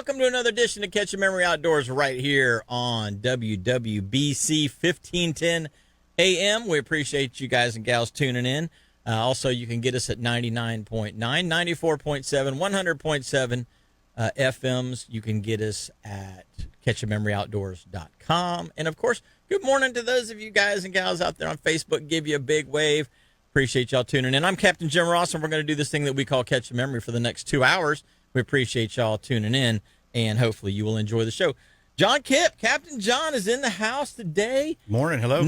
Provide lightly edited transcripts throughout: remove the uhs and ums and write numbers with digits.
welcome to another edition of Catch a Memory Outdoors right here on WWBC 1510 AM. We appreciate you guys and gals tuning in. Also, you can get us at 99.9, 94.7, 100.7 FMs. You can get us at catchamemoryoutdoors.com. And, of course, good morning to those of you guys and gals out there on Facebook. Give you a big wave. Appreciate y'all tuning in. I'm Captain Jim Ross, and we're going to do this thing that we call Catch a Memory for the next 2 hours. We appreciate y'all tuning in, and hopefully you will enjoy the show. John Capt, Captain John, is in the house today. Morning, hello.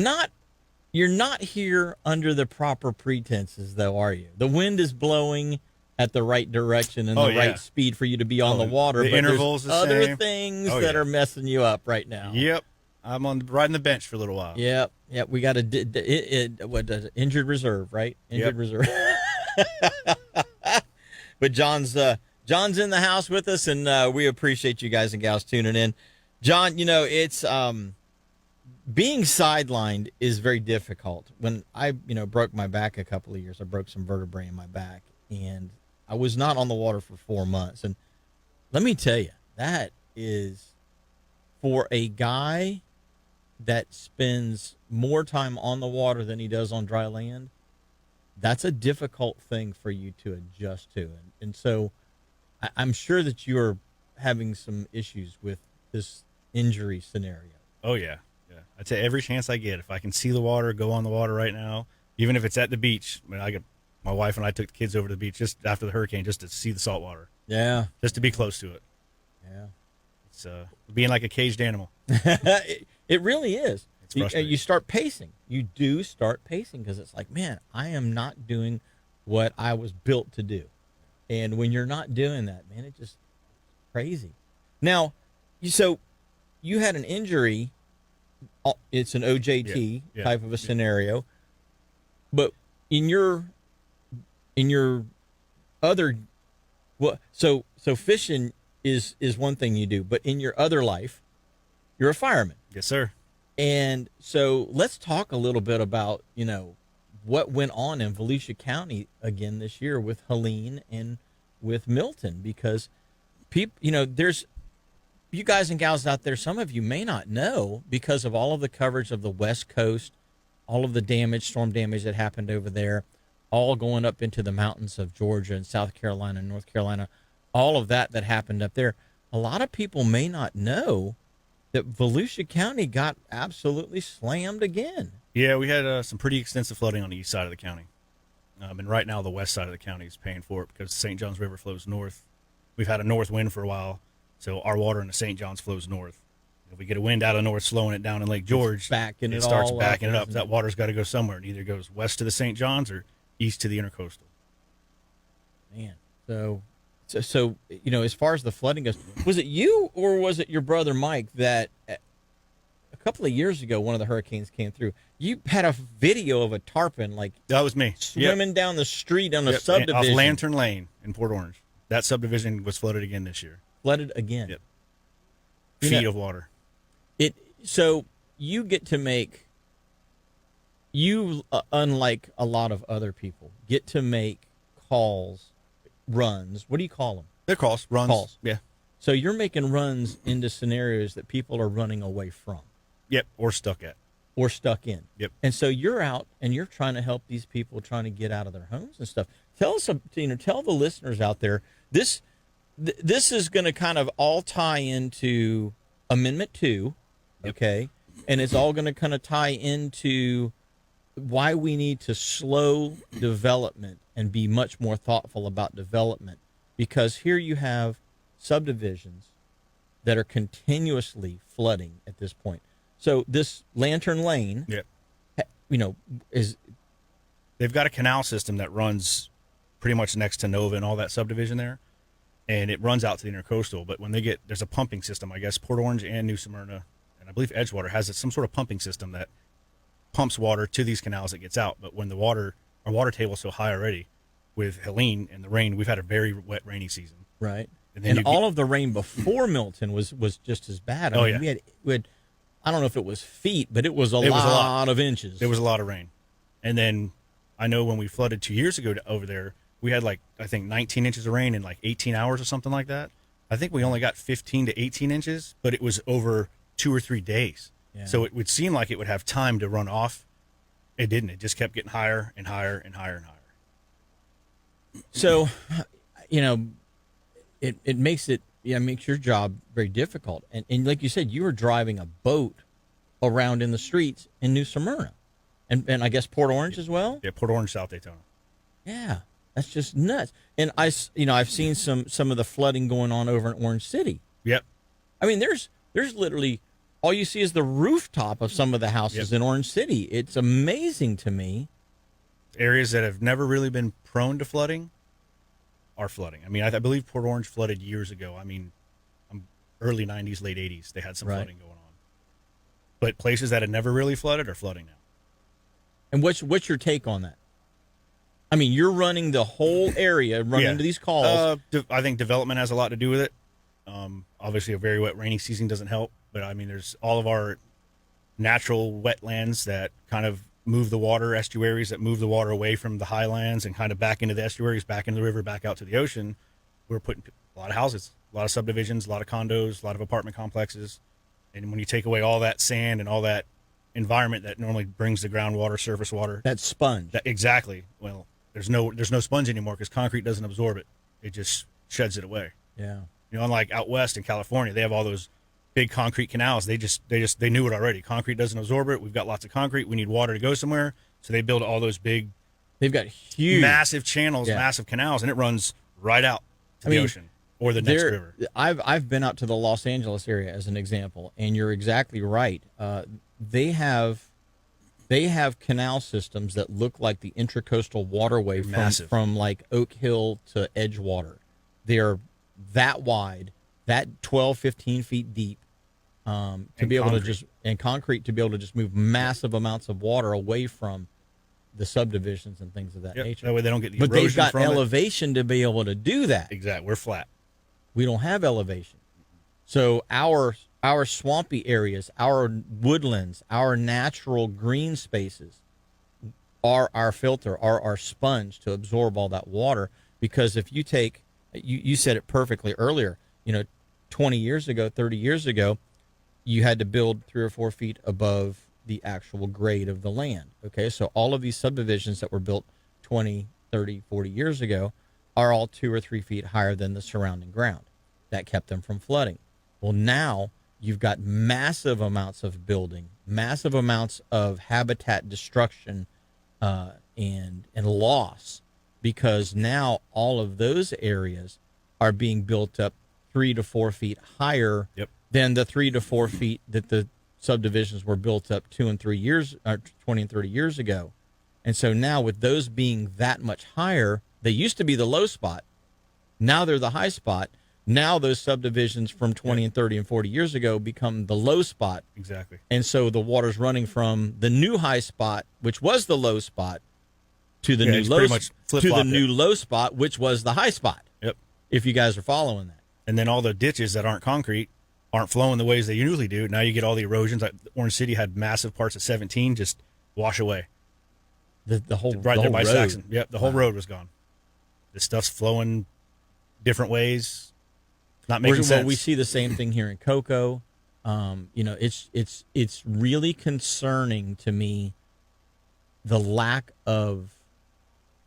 You're not here under the proper pretenses, though, are you? The wind is blowing at the right direction and the right speed for you to be on the water. The interval's the other same. Things that are messing you up right now. Yep. I'm riding the bench for a little while. Yep. We got injured reserve, right? Injured reserve. But John's in the house with us, and we appreciate you guys and gals tuning in. John, it's being sidelined is very difficult. When I broke my back a couple of years, I broke some vertebrae in my back, and I was not on the water for 4 months. And let me tell you, that is, for a guy that spends more time on the water than he does on dry land, that's a difficult thing for you to adjust to. And so I'm sure that you're having some issues with this injury scenario. Oh, yeah. I take every chance I get. If I can see the water, go on the water right now, even if it's at the beach. I mean, my wife and I took the kids over to the beach just after the hurricane just to see the salt water. Yeah. Just to be close to it. Yeah. It's being like a caged animal. It really is. It's frustrating. You start pacing. You do start pacing because it's like, man, I am not doing what I was built to do. And when you're not doing that, man, it's just crazy. Now, you had an injury. It's an OJT type of a scenario. But in your other, so fishing is one thing you do, but in your other life, you're a fireman. Yes, sir. And so let's talk a little bit about, what went on in Volusia County again this year with Helene and with Milton, because people, there's you guys and gals out there, some of you may not know because of all of the coverage of the West Coast, all of the storm damage that happened over there, all going up into the mountains of Georgia and South Carolina and North Carolina, all of that happened up there. A lot of people may not know that Volusia County got absolutely slammed again. Yeah, we had some pretty extensive flooding on the east side of the county. And right now the west side of the county is paying for it because the St. Johns River flows north. We've had a north wind for a while, so our water in the St. Johns flows north. If we get a wind out of north slowing it down in Lake George, it starts backing it up. That water's got to go somewhere. It either goes west to the St. Johns or east to the intercoastal. Man, so as far as the flooding goes, was it you or was it your brother Mike that a couple of years ago one of the hurricanes came through? You had a video of a tarpon that was me swimming down the street on a subdivision off Lantern Lane in Port Orange. That subdivision was flooded again this year. Flooded again. Yep. Feet of water. So you get to make, unlike a lot of other people, get to make runs. What do you call them? They're calls. Runs. Calls. Yeah. So you're making runs into scenarios that people are running away from. Yep. Or stuck at. Or stuck in. Yep. And so you're out and you're trying to help these people trying to get out of their homes and stuff. Tell us, tell the listeners out there, this is going to kind of all tie into Amendment 2, okay? And it's all going to kind of tie into why we need to slow development and be much more thoughtful about development, because here you have subdivisions that are continuously flooding at this point. So this Lantern Lane, they've got a canal system that runs pretty much next to Nova and all that subdivision there, and it runs out to the intercoastal. But when there's a pumping system, I guess Port Orange and New Smyrna, and I believe Edgewater has some sort of pumping system that pumps water to these canals that gets out. But when our water table is so high already with Helene and the rain, we've had a very wet, rainy season. Right. And all of the rain before Milton was just as bad. I mean, we had I don't know if it was feet, but it was a lot of inches. There was a lot of rain. And then I know when we flooded 2 years ago over there, we had I think 19 inches of rain in 18 hours or something like that. I think we only got 15 to 18 inches, but it was over 2 or 3 days. Yeah. So it would seem like it would have time to run off. It didn't. It just kept getting higher and higher and higher and higher. So, it makes makes your job very difficult. And like you said, you were driving a boat around in the streets in New Smyrna, and I guess Port Orange as well. Yeah, Port Orange, South Daytona. Yeah, that's just nuts. And I've seen some of the flooding going on over in Orange City. Yep. I mean, there's literally all you see is the rooftop of some of the houses in Orange City. It's amazing to me. Areas that have never really been prone to flooding are flooding. I mean, I believe Port Orange flooded years ago. I mean, early 90s, late 80s, they had some flooding going on. But places that had never really flooded are flooding now. And what's your take on that? I mean, you're running the whole area, running into these calls. I think development has a lot to do with it. Obviously, a very wet rainy season doesn't help. But, I mean, there's all of our natural wetlands that kind of move the water, estuaries that move the water away from the highlands and kind of back into the estuaries, back into the river, back out to the ocean. We're putting a lot of houses, a lot of subdivisions, a lot of condos, a lot of apartment complexes. And when you take away all that sand and all that environment that normally brings the groundwater, surface water. That sponge. Exactly. Well, there's no sponge anymore because concrete doesn't absorb it. It just sheds it away. Yeah. You know, unlike out west in California, they have all those big concrete canals. They knew it already. Concrete doesn't absorb it. We've got lots of concrete. We need water to go somewhere. So they build all those big, they've got huge, massive channels, massive canals, and it runs right out to the ocean or the next river. I've been out to the Los Angeles area as an example, and you're exactly right. They have canal systems that look like the Intracoastal Waterway from like Oak Hill to Edgewater. They're that wide, that 12, 15 feet deep, to be able to just, and concrete to be able to just move massive amounts of water away from the subdivisions and things of that nature. That way they don't get the erosion. But they've got elevation to be able to do that. Exactly. We're flat. We don't have elevation. So our swampy areas, our woodlands, our natural green spaces are our filter, are our sponge to absorb all that water. Because if you take, you said it perfectly earlier, 20 years ago, 30 years ago, you had to build 3 or 4 feet above the actual grade of the land. Okay, so all of these subdivisions that were built 20, 30, 40 years ago are all 2 or 3 feet higher than the surrounding ground. That kept them from flooding. Well, now you've got massive amounts of building, massive amounts of habitat destruction and loss, because now all of those areas are being built up 3 to 4 feet higher than the 3 to 4 feet that the subdivisions were built up 2 and 3 years, or 20 and 30 years ago. And so now with those being that much higher, they used to be the low spot. Now they're the high spot. Now those subdivisions from 20 and 30 and 40 years ago become the low spot. Exactly. And so the water's running from the new high spot, which was the low spot, to the new low spot, which was the high spot. Yep. If you guys are following that. And then all the ditches that aren't concrete aren't flowing the ways they usually do. Now you get all the erosions. Like Orange City had massive parts of 17 just wash away. The whole right the there whole by road. Saxon. Yep, the whole road was gone. The stuff's flowing different ways. Not making sense. Well, we see the same thing here in Cocoa. It's really concerning to me, the lack of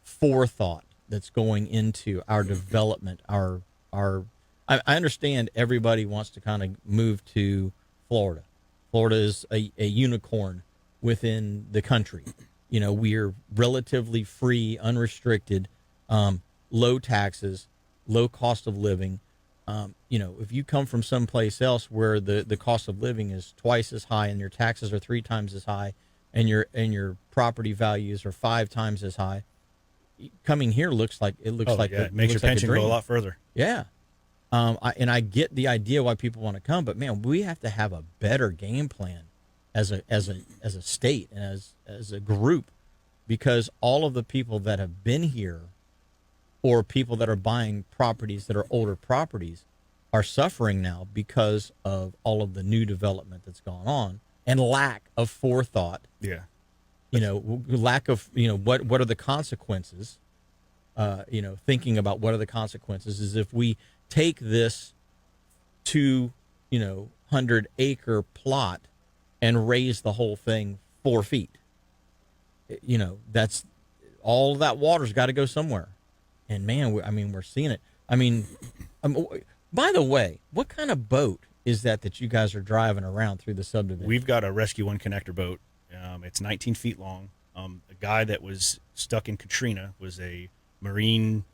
forethought that's going into our development. I understand everybody wants to kind of move to Florida. Florida is a unicorn within the country. We're relatively free, unrestricted, low taxes, low cost of living. If you come from someplace else where the cost of living is twice as high and your taxes are 3 times as high and your property values are 5 times as high, coming here looks like it makes your pension go a lot further. Yeah. I get the idea why people want to come, but man, we have to have a better game plan as a state and as a group, because all of the people that have been here, or people that are buying properties that are older properties, are suffering now because of all of the new development that's gone on and lack of forethought. Yeah. Lack of, what are the consequences? Thinking about what are the consequences is if we take this 200-acre plot and raise the whole thing 4 feet. That's all that water's got to go somewhere. And man, we're seeing it. Um, by the way, what kind of boat is that you guys are driving around through the subdivision? We've got a Rescue One connector boat. It's 19 feet long. The guy that was stuck in Katrina was a marine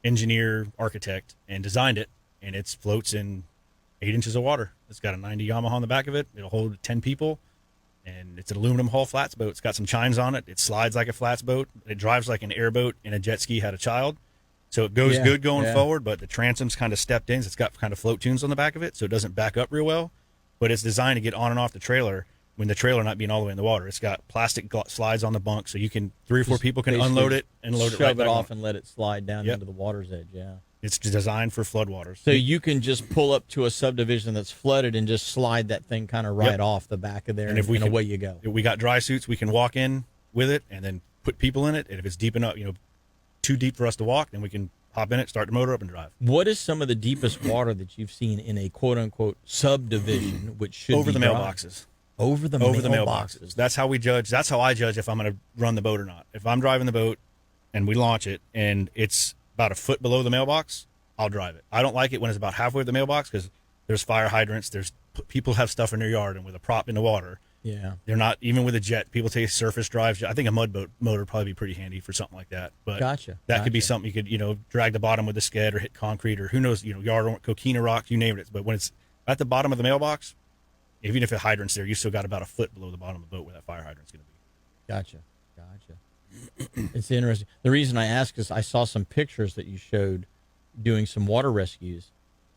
engineer, architect, and designed it, and it floats in 8 inches of water. It's got a 90 Yamaha on the back of it. It'll hold 10 people, and it's an aluminum hull flats boat. It's got some chines on it. It slides like a flats boat. It drives like an airboat, and a jet ski had a child. So it goes good going forward, but the transom's kind of stepped in. So it's got kind of float tunes on the back of it, so it doesn't back up real well. But it's designed to get on and off the trailer when the trailer not being all the way in the water. It's got plastic slides on the bunk, so you can 3 or 4 people can unload it and load it right shove back it off on. and let it slide down into the water's edge. Yeah. It's designed for floodwaters. So you can just pull up to a subdivision that's flooded and just slide that thing kind of right off the back of there, and away you go. If we got dry suits, we can walk in with it and then put people in it. And if it's deep enough, too deep for us to walk, then we can hop in it, start the motor up, and drive. What is some of the deepest water that you've seen in a quote-unquote subdivision, which should over be the dry? mailboxes? Over the mailboxes. That's how we judge. That's how I judge if I'm going to run the boat or not. If I'm driving the boat and we launch it and it's about a foot below the mailbox, I'll drive it. I don't like it when it's about halfway to the mailbox because there's fire hydrants. There's people have stuff in their yard, and with a prop in the water, they're not even with a jet. People take surface drives. I think a mud boat motor would probably be pretty handy for something like that. But that could be something you could drag the bottom with a sked or hit concrete or who knows yard or coquina rock, you name it. But when it's at the bottom of the mailbox, even if the hydrant's there, you still got about a foot below the bottom of the boat where that fire hydrant's going to be. Gotcha. It's interesting. The reason I ask is I saw some pictures that you showed doing some water rescues,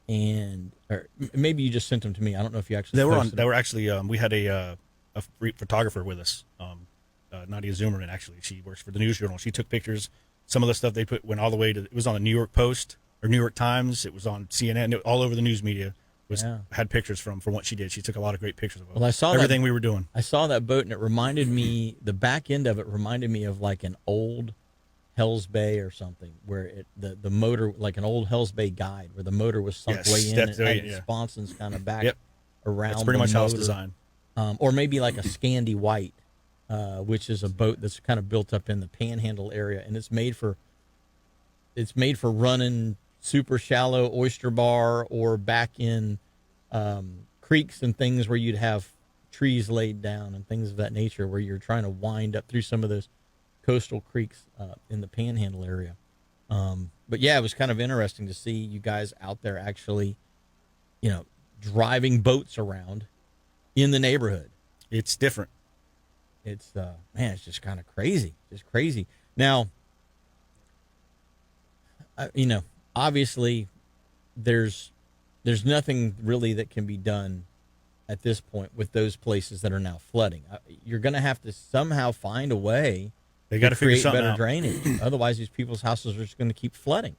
or maybe you just sent them to me. I don't know if you actually. They were actually. We had a photographer with us, Nadia Zoomerman. Actually, she works for the News Journal. She took pictures. Some of the stuff they put went all the way to. It was on the New York Post or New York Times. It was on CNN. All over the news media. Had pictures from what she did. She took a lot of great pictures of I saw everything we were doing. I saw that boat, and it reminded me. The back end of it reminded me of like an old Hell's Bay or something, where the motor, like an old Hell's Bay guide, where the motor was sunk way in and had sponsons kind of back around. That's pretty much how it's designed. Or maybe like a Scandi White, which is a boat that's kind of built up in the Panhandle area, and it's made for running super shallow oyster bar or back in creeks and things where you'd have trees laid down and things of that nature, where you're trying to wind up through some of those coastal creeks in the Panhandle area. But yeah, it was kind of interesting to see you guys out there actually, driving boats around in the neighborhood. It's different. It's it's just kind of crazy. Just crazy. Now, obviously there's nothing really that can be done at this point with those places that are now flooding. You're going to have to somehow find a way they got to create better drainage. Otherwise, these people's houses are just going to keep flooding.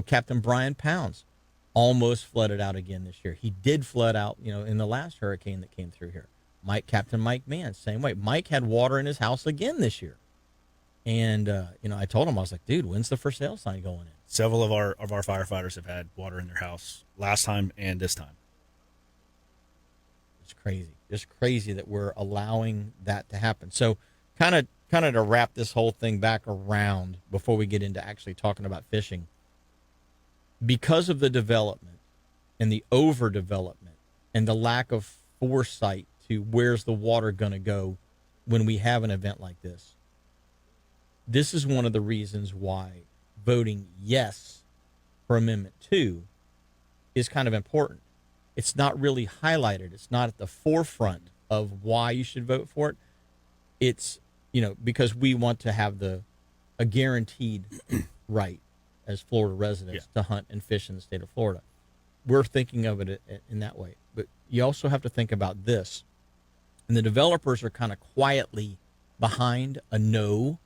Captain Brian Pounds almost flooded out again this year. He did flood out, in the last hurricane that came through here. Captain Mike Mann, same way. Mike had water in his house again this year. And, I told him, I was like, dude, when's the for sale sign going in? Several of our firefighters have had water in their house last time and this time. It's crazy. Just crazy that we're allowing that to happen. So kind of to wrap this whole thing back around before we get into actually talking about fishing, because of the development and the overdevelopment and the lack of foresight to where's the water going to go when we have an event like this, this is one of the reasons why voting yes for Amendment 2 is kind of important. It's not really highlighted. It's not at the forefront of why you should vote for it. It's, because we want to have a guaranteed right as Florida residents to hunt and fish in the state of Florida. We're thinking of it in that way. But you also have to think about this. And the developers are kind of quietly behind a no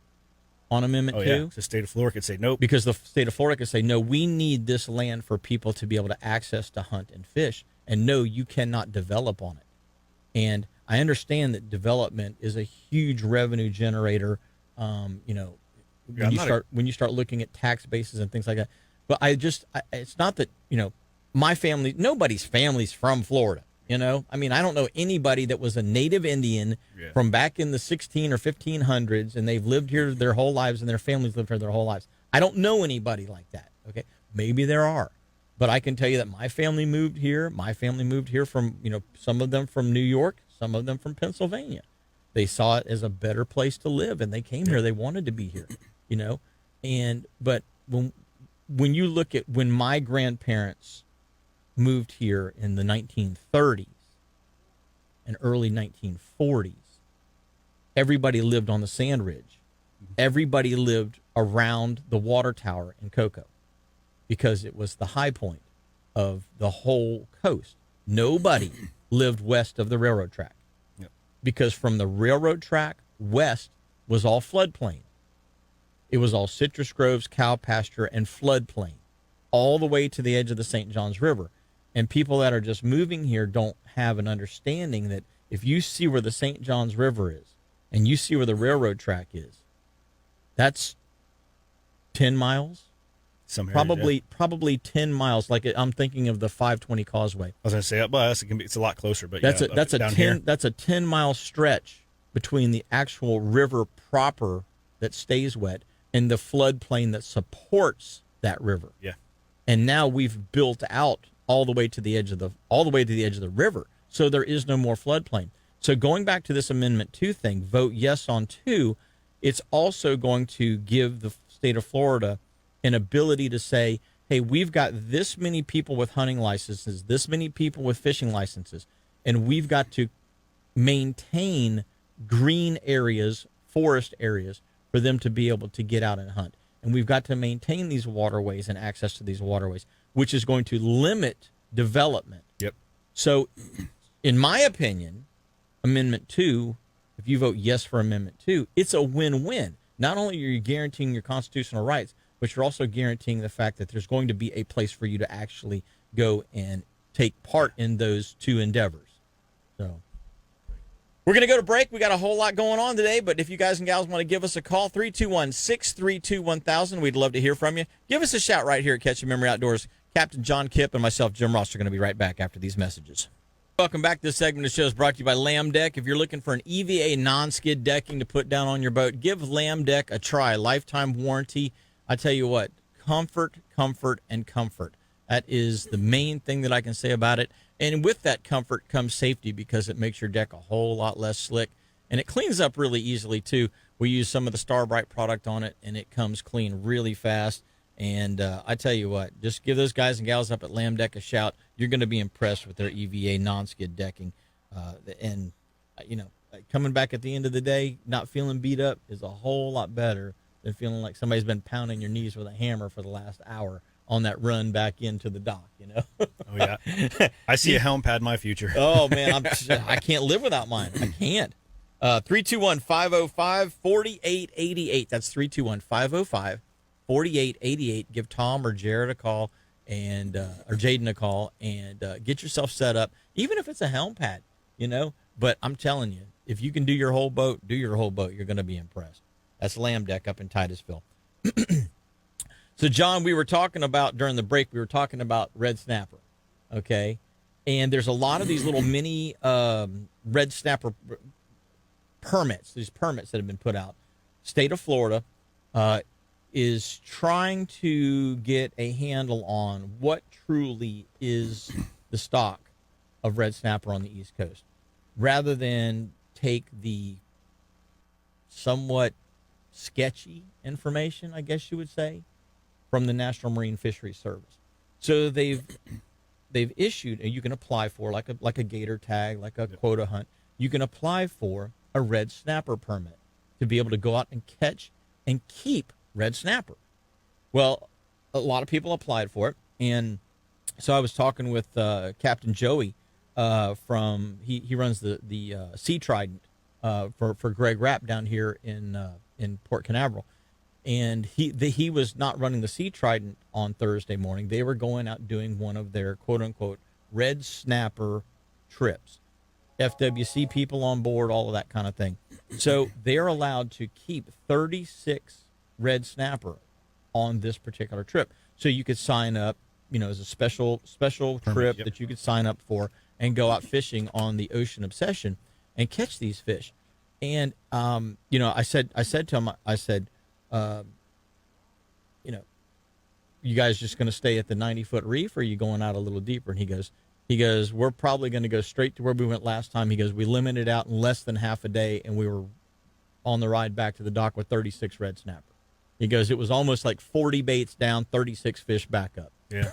on Amendment 2. Yeah. The state of Florida could say nope. Because the state of Florida could say, no, we need this land for people to be able to access to hunt and fish. And no, you cannot develop on it. And I understand that development is a huge revenue generator, when you start looking at tax bases and things like that. But it's not that, my family, nobody's family's from Florida. You know, I mean, I don't know anybody that was a native Indian from back in the 16 or 1500s, and they've lived here their whole lives, and their families lived here their whole lives. I don't know anybody like that. Okay, maybe there are, but I can tell you that my family moved here. My family moved here from, you know, some of them from New York, some of them from Pennsylvania. They saw it as a better place to live, and they came here. They wanted to be here, you know. And but when you look at when my grandparents moved here in the 1930s and early 1940s, everybody lived on the Sand Ridge. Everybody lived around the water tower in Cocoa because it was the high point of the whole coast. Nobody lived west of the railroad track because from the railroad track west was all floodplain. It was all citrus groves, cow pasture, and floodplain all the way to the edge of the St. Johns River. And people that are just moving here don't have an understanding that if you see where the St. Johns River is and you see where the railroad track is, that's 10 miles. Probably 10 miles. Like I'm thinking of the 520 Causeway. I was going to say, well, it's a lot closer, but that's a 10-mile stretch between the actual river proper that stays wet and the floodplain that supports that river. Yeah. And now we've built out all the way to the edge of the river, so there is no more floodplain. So going back to this Amendment 2 thing, vote yes on 2. It's also going to give the state of Florida an ability to say, hey, we've got this many people with hunting licenses, this many people with fishing licenses, and we've got to maintain green areas, forest areas, for them to be able to get out and hunt. And we've got to maintain these waterways and access to these waterways, which is going to limit development. Yep. So, in my opinion, Amendment 2, if you vote yes for Amendment 2, it's a win-win. Not only are you guaranteeing your constitutional rights, but you're also guaranteeing the fact that there's going to be a place for you to actually go and take part in those two endeavors. So, we're going to go to break. We got a whole lot going on today, but if you guys and gals want to give us a call, 321-632-1000, we'd love to hear from you. Give us a shout right here at Catch Your Memory Outdoors. Captain John Kipp and myself, Jim Ross, are going to be right back after these messages. Welcome back. This segment of the show is brought to you by Lamb Deck. If you're looking for an EVA non-skid decking to put down on your boat, give Lamb Deck a try. Lifetime warranty. I tell you what, comfort, comfort, and comfort. That is the main thing that I can say about it. And with that comfort comes safety because it makes your deck a whole lot less slick. And it cleans up really easily, too. We use some of the Starbright product on it, and it comes clean really fast. And I tell you what, just give those guys and gals up at Lamb Deck a shout. You're going to be impressed with their EVA non-skid decking. And, you know, coming back at the end of the day, not feeling beat up is a whole lot better than feeling like somebody's been pounding your knees with a hammer for the last hour on that run back into the dock, you know? Oh, yeah. I see a helm pad in my future. Oh, man, I can't live without mine. I can't. 321-505-4888. That's 321-505-4888. Give Tom or Jared a call and or Jaden a call and get yourself set up, even if it's a helm pad, you know? But I'm telling you, if you can do your whole boat, You're going to be impressed. That's Lamb Deck up in Titusville. So, John, we were talking about, during the break, red snapper, okay? And there's a lot of these little mini red snapper permits, these permits that have been put out. State of Florida is trying to get a handle on what truly is the stock of red snapper on the East Coast, rather than take the somewhat sketchy information, I guess you would say, from the National Marine Fisheries Service. So they've issued, and you can apply for like a gator tag, like a quota hunt. You can apply for a red snapper permit to be able to go out and catch and keep red snapper. Well, a lot of people applied for it, and so I was talking with Captain Joey from he runs the Sea Trident for Greg Rapp down here in Port Canaveral. And he was not running the Sea Trident on Thursday morning. They were going out doing one of their quote-unquote red snapper trips. FWC people on board, all of that kind of thing. So they're allowed to keep 36 red snapper on this particular trip. So you could sign up, as a special trip that you could sign up for and go out fishing on the Ocean Obsession and catch these fish. And I said to him, I said, you guys just going to stay at the 90-foot reef, or are you going out a little deeper? And he goes, we're probably going to go straight to where we went last time. He goes, we limited out in less than half a day, and we were on the ride back to the dock with 36 red snapper. He goes, it was almost like 40 baits down, 36 fish back up. Yeah.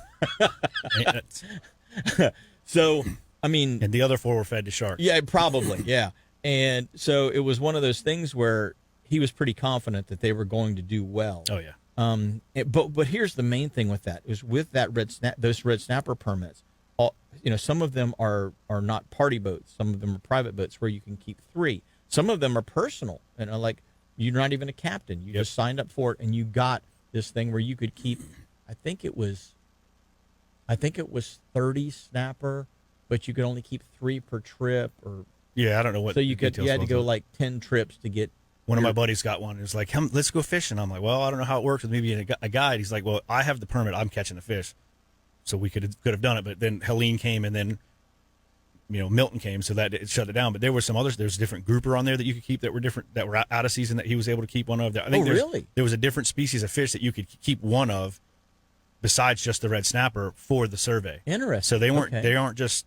So, I mean. And the other 4 were fed to sharks. Yeah, probably, yeah. And so it was one of those things where he was pretty confident that they were going to do well. Oh, yeah. But here's the main thing with that is with that those red snapper permits. Some of them are not party boats. Some of them are private boats where you can keep 3. Some of them are personal, like you're not even a captain. You just signed up for it, and you got this thing where you could keep. I think it was 30 snapper, but you could only keep 3 per trip, or I don't know what. So you had to go like 10 trips to get. One of my buddies got one. It was like, let's go fishing. I'm like, well, I don't know how it works with me being a guide. He's like, well, I have the permit. I'm catching the fish. So we could have done it. But then Helene came, and then, Milton came, so that it shut it down. But there were some others. There's a different grouper on there that you could keep that were different, that were out of season that he was able to keep one of. I think really? There was a different species of fish that you could keep one of besides just the red snapper for the survey. Interesting. So they aren't just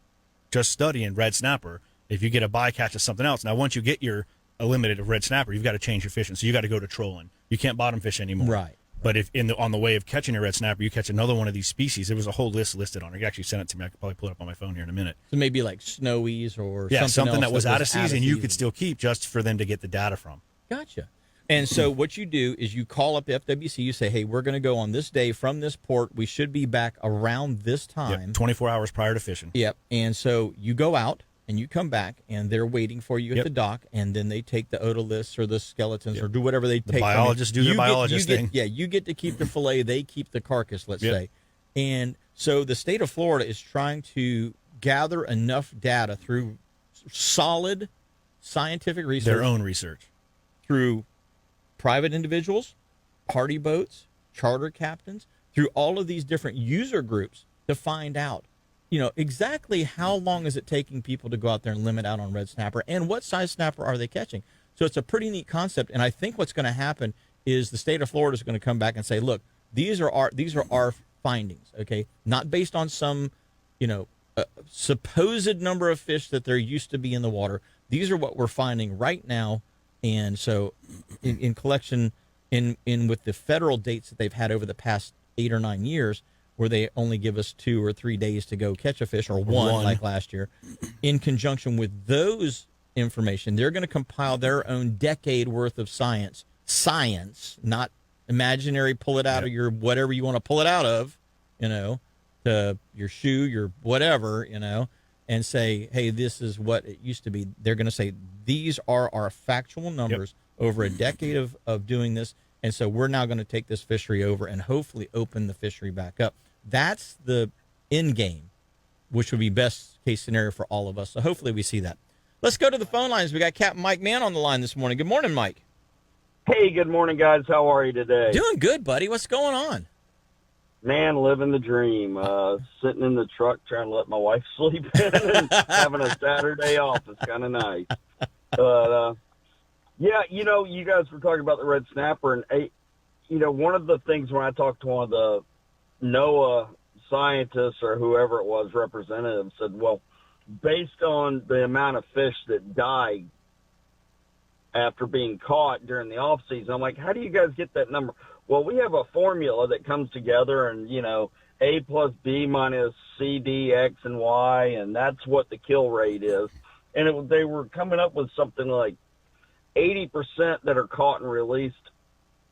studying red snapper. If you get a bycatch of something else. Now, once you get your a limited of red snapper, you've got to change your fishing. So you got to go to trolling. You can't bottom fish anymore. Right. But if on the way of catching a red snapper, you catch another one of these species, there was a whole list listed on it. You actually sent it to me. I could probably pull it up on my phone here in a minute. So maybe like snowies or something that was out of season, you could still keep just for them to get the data from. Gotcha. And so what you do is you call up the FWC. You say, hey, we're going to go on this day from this port. We should be back around this time. 24 hours prior to fishing. Yep. And so you go out and you come back, and they're waiting for you at the dock, and then they take the otoliths or the skeletons or do whatever they take. The biologists do their biologist thing. You get to keep the fillet. They keep the carcass, let's say. And so the state of Florida is trying to gather enough data through solid scientific research. Their own research. Through private individuals, party boats, charter captains, through all of these different user groups to find out, exactly how long is it taking people to go out there and limit out on red snapper, and what size snapper are they catching. So it's a pretty neat concept, and I think what's going to happen is the state of Florida is going to come back and say, look, these are our findings, okay? Not based on some, supposed number of fish that there used to be in the water. These are what we're finding right now. And so in collection, in with the federal dates that they've had over the past 8 or 9 years, where they only give us 2 or 3 days to go catch a fish, or one like last year, in conjunction with those information, they're going to compile their own decade worth of science, not imaginary, pull it out of your whatever you want to pull it out of, to your shoe, your whatever, and say, hey, this is what it used to be. They're going to say, these are our factual numbers over a decade of doing this. And so we're now going to take this fishery over and hopefully open the fishery back up. That's the end game, which would be best case scenario for all of us. So hopefully we see that. Let's go to the phone lines. We got Captain Mike Mann on the line this morning. Good morning, Mike. Hey, good morning, guys. How are you today? Doing good, buddy. What's going on? Man, living the dream. Sitting in the truck trying to let my wife sleep in and having a Saturday off. It's kind of nice. But, you guys were talking about the red snapper. And, one of the things when I talked to one of the NOAA scientists or whoever it was, representative, said, well, based on the amount of fish that die after being caught during the off season, I'm like, how do you guys get that number? Well, we have a formula that comes together and, A plus B minus C, D, X, and Y, and that's what the kill rate is. And they were coming up with something like 80% that are caught and released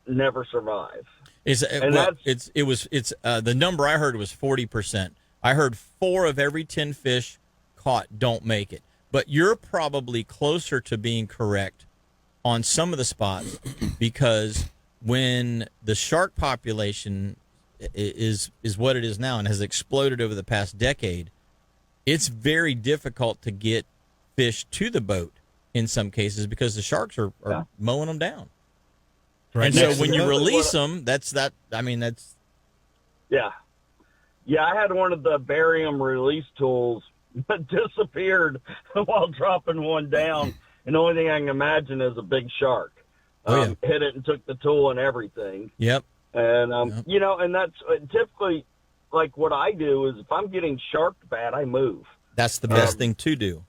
never survive. The number I heard was 40%. I heard 4 of every 10 fish caught don't make it. But you're probably closer to being correct on some of the spots, because when the shark population is what it is now and has exploded over the past decade, it's very difficult to get fish to the boat in some cases because the sharks are mowing them down. Right. And so when you release them, that's. Yeah. Yeah, I had one of the barium release tools that disappeared while dropping one down, and the only thing I can imagine is a big shark. Hit it and took the tool and everything. Yep. And, Yep. you know, and that's typically, like, what I do is if I'm getting sharked bad, I move. That's the best thing to do.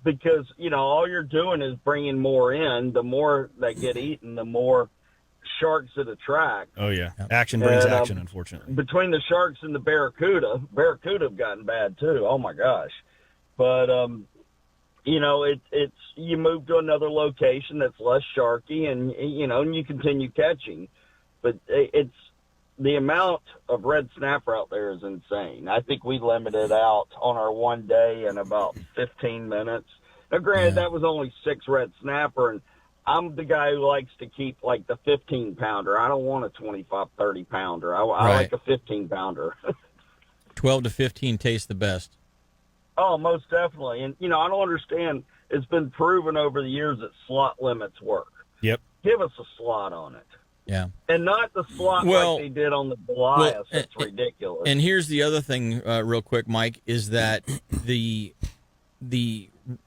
Because, you know, all you're doing is bringing more in. The more that get eaten, the more sharks it attract. Oh, yeah. Action brings And, action, unfortunately. Between the sharks and the barracuda have gotten bad too. Oh my gosh. But, you know, it's, you move to another location that's less sharky and, you know, and you continue catching. But it's, the amount of red snapper out there is insane. I think we limited out on our one day in about 15 minutes. Now, granted, that was only 6 red snapper, and I'm the guy who likes to keep like the 15-pounder. I don't want a 25, 30-pounder. I like a 15-pounder. 12 to 15 tastes the best. Oh, most definitely. And, you know, I don't understand. It's been proven over the years that slot limits work. Yep. Give us a slot on it. Yeah. And not the slot like they did on the Goliath. That's ridiculous. And here's the other thing, real quick, Mike, is that the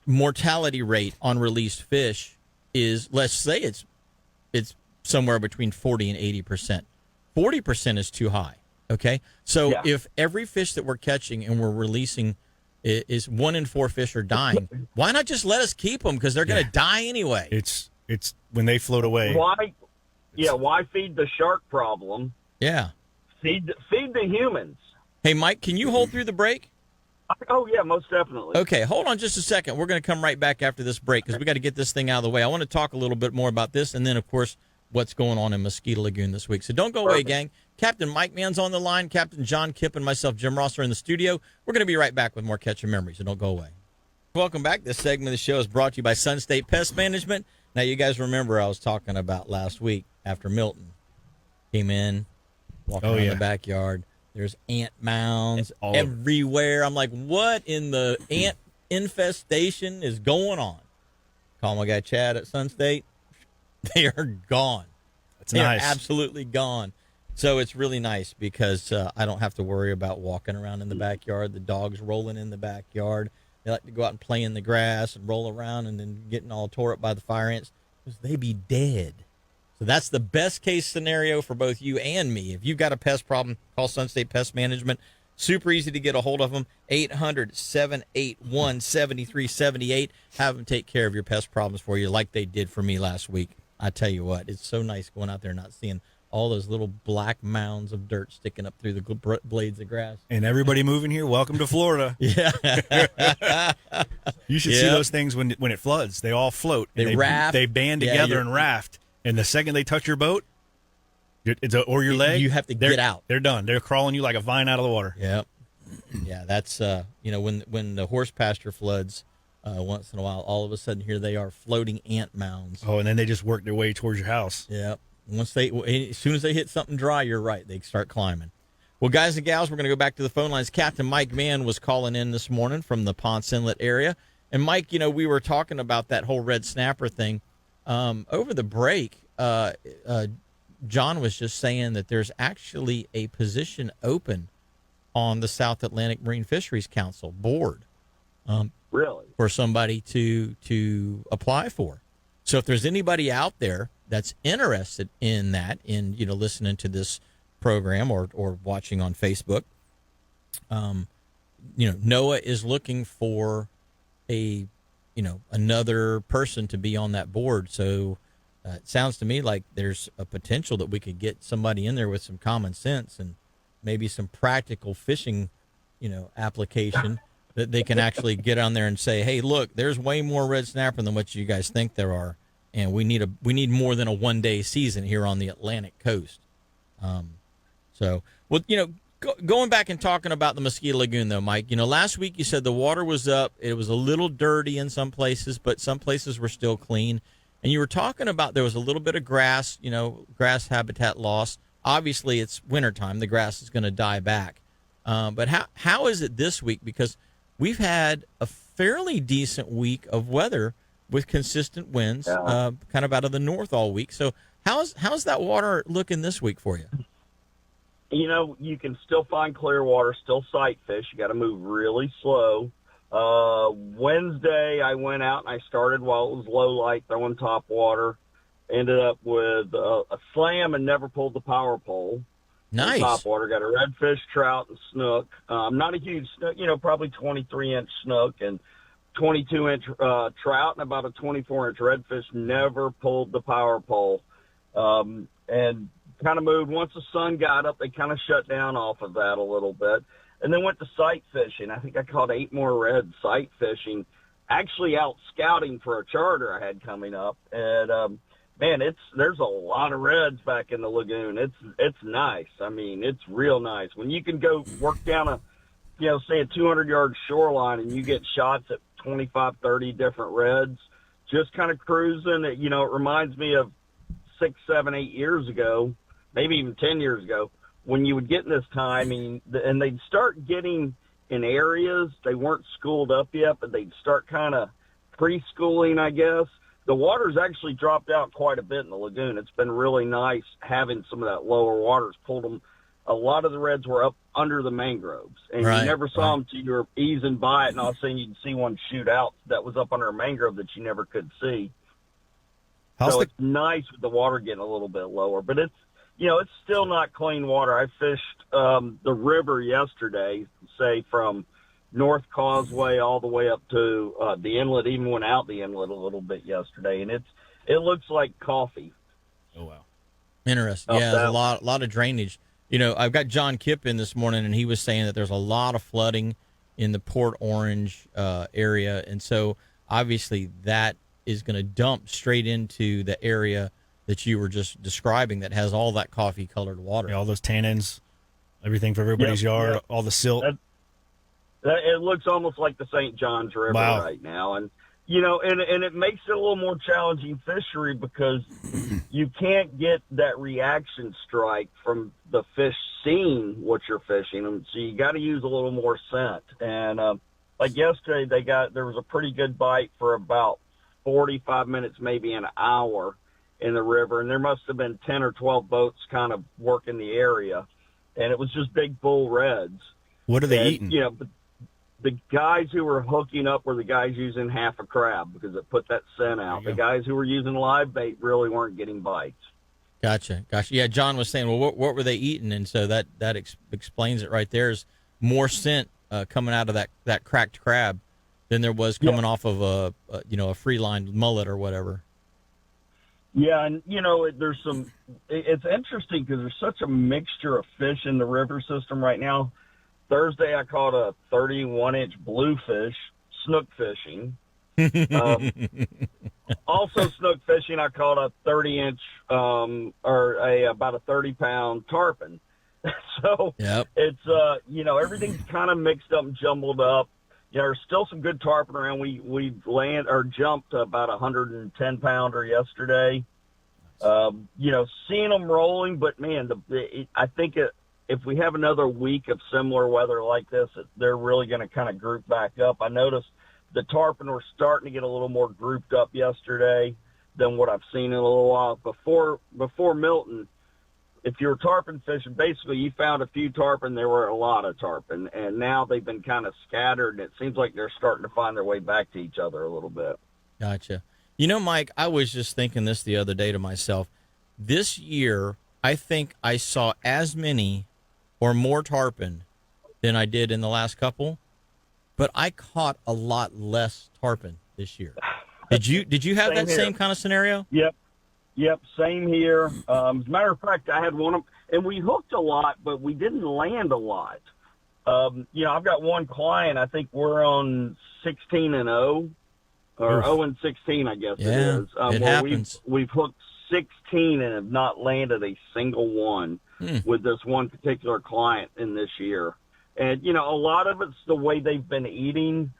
mortality rate on released fish is, let's say it's somewhere between 40 and 80%. 40% is too high. Okay, so if every fish that we're catching and we're releasing is 1 in 4 fish are dying, why not just let us keep them? Because they're going to die anyway. It's when they float away. Why? Yeah, why feed the shark problem? Yeah. Feed the humans. Hey, Mike, can you hold through the break? Oh, yeah, most definitely. Okay, hold on just a second. We're going to come right back after this break because we got to get this thing out of the way. I want to talk a little bit more about this and then, of course, what's going on in Mosquito Lagoon this week. So don't go away, gang. Captain Mike Mann's on the line. Captain John Kipp and myself, Jim Ross, are in the studio. We're going to be right back with more Catching Memories, so don't go away. Welcome back. This segment of the show is brought to you by Sun State Pest Management. Now, you guys remember I was talking about last week after Milton came in, walking around the backyard. There's ant mounds everywhere. I'm like, what in the ant infestation is going on? Call my guy Chad at Sun State. They are gone. That's nice. They're absolutely gone. So it's really nice because I don't have to worry about walking around in the backyard. The dogs rolling in the backyard. They like to go out and play in the grass and roll around and then getting all tore up by the fire ants because they be dead. So that's the best case scenario for both you and me. If you've got a pest problem, call Sun State Pest Management. Super easy to get a hold of them. 800-781-7378. Have them take care of your pest problems for you like they did for me last week. I tell you what, it's so nice going out there and not seeing all those little black mounds of dirt sticking up through the blades of grass. And everybody moving here, welcome to Florida. Yeah. You should see those things when it floods. They all float. They raft. They band together and raft. And the second they touch your boat, or your leg, you have to get out. They're done. They're crawling you like a vine out of the water. Yep. Yeah, that's when the horse pasture floods once in a while, all of a sudden here they are floating ant mounds. Oh, and then they just work their way towards your house. Yep. As soon as they hit something dry, you're right. They start climbing. Well, guys and gals, we're going to go back to the phone lines. Captain Mike Mann was calling in this morning from the Ponce Inlet area. And Mike, we were talking about that whole red snapper thing. Over the break, John was just saying that there's actually a position open on the South Atlantic Marine Fisheries Council board. Really? For somebody to apply for. So if there's anybody out there that's interested in that, in listening to this program or watching on Facebook, NOAA is looking for another person to be on that board. So it sounds to me like there's a potential that we could get somebody in there with some common sense and maybe some practical fishing, application that they can actually get on there and say, hey, look, there's way more red snapper than what you guys think there are. And we need more than a one-day season here on the Atlantic coast. Going back and talking about the Mosquito Lagoon, though, Mike, last week you said the water was up. It was a little dirty in some places, but some places were still clean. And you were talking about there was a little bit of grass, grass habitat loss. Obviously, it's wintertime. The grass is going to die back. But how is it this week? Because we've had a fairly decent week of weather with consistent winds, kind of out of the north all week. So how's that water looking this week for you? You can still find clear water, still sight fish. You got to move really slow. Wednesday, I went out and I started while it was low light, throwing top water. Ended up with a slam and never pulled the power pole. Nice. Top water, got a redfish, trout, and snook. Not a huge snook, probably 23-inch snook and 22-inch trout and about a 24-inch redfish. Never pulled the power pole. And kind of moved. Once the sun got up, they kind of shut down off of that a little bit. And then went to sight fishing. I think I caught 8 more reds sight fishing, actually out scouting for a charter I had coming up. And, man, there's a lot of reds back in the lagoon. It's nice. I mean, it's real nice. When you can go work down say a 200-yard shoreline and you get shots at 25, 30 different reds, just kind of cruising. It reminds me of 6, 7, 8 years ago, maybe even 10 years ago, when you would get in this timing, and they'd start getting in areas, they weren't schooled up yet, but they'd start kind of preschooling, I guess. The water's actually dropped out quite a bit in the lagoon. It's been really nice having some of that lower water's pulled them. A lot of the reds were up under the mangroves, and you never saw them till you were easing by it, and all of a sudden you'd see one shoot out that was up under a mangrove that you never could see. It's nice with the water getting a little bit lower, but it's still not clean water. I fished the river yesterday, say from North Causeway all the way up to the inlet. Even went out the inlet a little bit yesterday, and it looks like coffee. Oh wow, interesting. Yeah, there's a lot of drainage. I've got John Kipp in this morning, and he was saying that there's a lot of flooding in the Port Orange area, and so obviously that is going to dump straight into the area that you were just describing that has all that coffee-colored water. Yeah, all those tannins, everything for everybody's yard, all the silt. It looks almost like the St. Johns River right now. And, and it makes it a little more challenging fishery because you can't get that reaction strike from the fish seeing what you're fishing. And so you got to use a little more scent. And like yesterday, there was a pretty good bite for about 45 minutes, maybe an hour in the river, and there must have been 10 or 12 boats kind of working the area, and it was just big bull reds. What are they eating? But the guys who were hooking up were the guys using half a crab because it put that scent out. The guys who were using live bait really weren't getting bites. Gotcha. Yeah, John was saying, well, what were they eating? And so that explains it right there. Is more scent coming out of that cracked crab than there was coming off of a free line mullet or whatever. Yeah, and there's some. It's interesting because there's such a mixture of fish in the river system right now. Thursday, I caught a 31-inch bluefish snook fishing. Also snook fishing, I caught a 30-inch about a 30-pound tarpon. So it's everything's kind of mixed up and jumbled up. There's still some good tarpon around. We jumped about 110 pounder yesterday. Seeing them rolling, but man, I think if we have another week of similar weather like this, they're really going to kind of group back up. I noticed the tarpon were starting to get a little more grouped up yesterday than what I've seen in a little while. Before Milton, if you were tarpon fishing, basically you found a few tarpon, there were a lot of tarpon, and now they've been kind of scattered, and it seems like they're starting to find their way back to each other a little bit. Gotcha. Mike, I was just thinking this the other day to myself. This year, I think I saw as many or more tarpon than I did in the last couple, but I caught a lot less tarpon this year. Did you have that same kind of scenario? Yep, same here. As a matter of fact, I had one and we hooked a lot, but we didn't land a lot. I've got one client, I think we're on 16-0, or 0-16, I guess it is. It happens. We've hooked 16 and have not landed a single one with this one particular client in this year. And, a lot of it's the way they've been eating.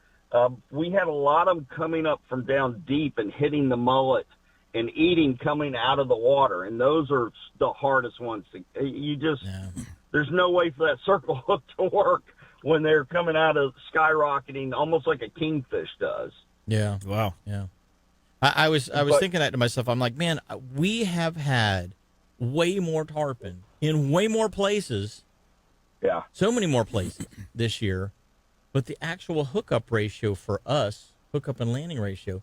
We had a lot of them coming up from down deep and hitting the mullet and eating coming out of the water, and those are the hardest ones there's no way for that circle hook to work when they're coming out of skyrocketing almost like a kingfish does. Yeah. Wow. Yeah. I was thinking that to myself. I'm like, man, we have had way more tarpon in way more places. Yeah. So many more places this year, but the actual hookup ratio for us, hookup and landing ratio,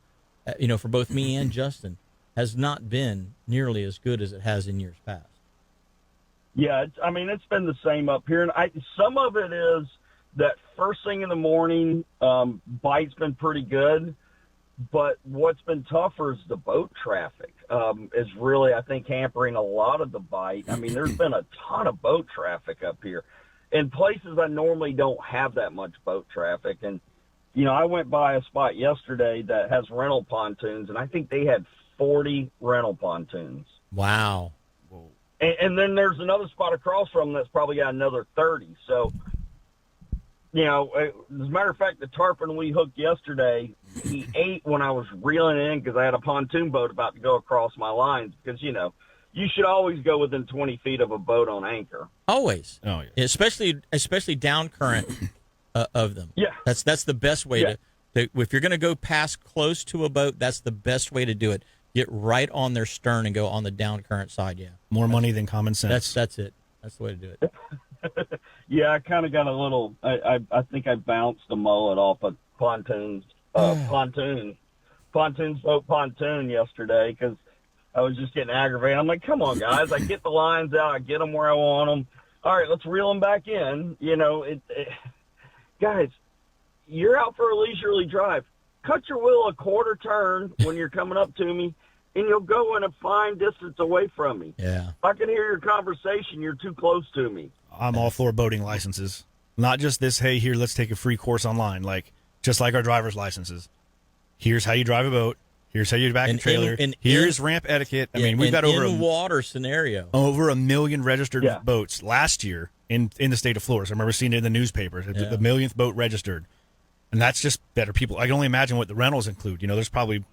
for both me and Justin, has not been nearly as good as it has in years past. Yeah, it's been the same up here, and some of it is that first thing in the morning, bite's been pretty good, but what's been tougher is the boat traffic is really, I think, hampering a lot of the bite. I mean, there's been a ton of boat traffic up here. In places I normally don't have that much boat traffic. And, I went by a spot yesterday that has rental pontoons, and I think they had 40 rental pontoons. Wow. And then there's another spot across from them that's probably got another 30. So, as a matter of fact, the tarpon we hooked yesterday, he ate when I was reeling it in because I had a pontoon boat about to go across my lines because, you should always go within 20 feet of a boat on anchor. Always. Oh, yeah. Especially down current of them. Yeah. That's the best way to if you're going to go past close to a boat, that's the best way to do it. Get right on their stern and go on the down current side. Yeah. More money than common sense. That's it. That's the way to do it. Yeah, I kind of got a little. I think I bounced a mullet off a pontoon yesterday because I was just getting aggravated. I'm like, come on, guys! I get the lines out, I get them where I want them. All right, let's reel them back in. Guys, you're out for a leisurely drive. Cut your wheel a quarter turn when you're coming up to me, and you'll go in a fine distance away from me. Yeah. If I can hear your conversation, you're too close to me. I'm all for boating licenses. Not just this, hey, here, let's take a free course online. Just like our driver's licenses. Here's how you drive a boat. Here's how you back a trailer. Here's ramp etiquette. We've got over water scenario. Over 1 million registered boats last year in the state of Florida. So I remember seeing it in the newspapers. It's the millionth boat registered. And that's just better people. I can only imagine what the rentals include. There's probably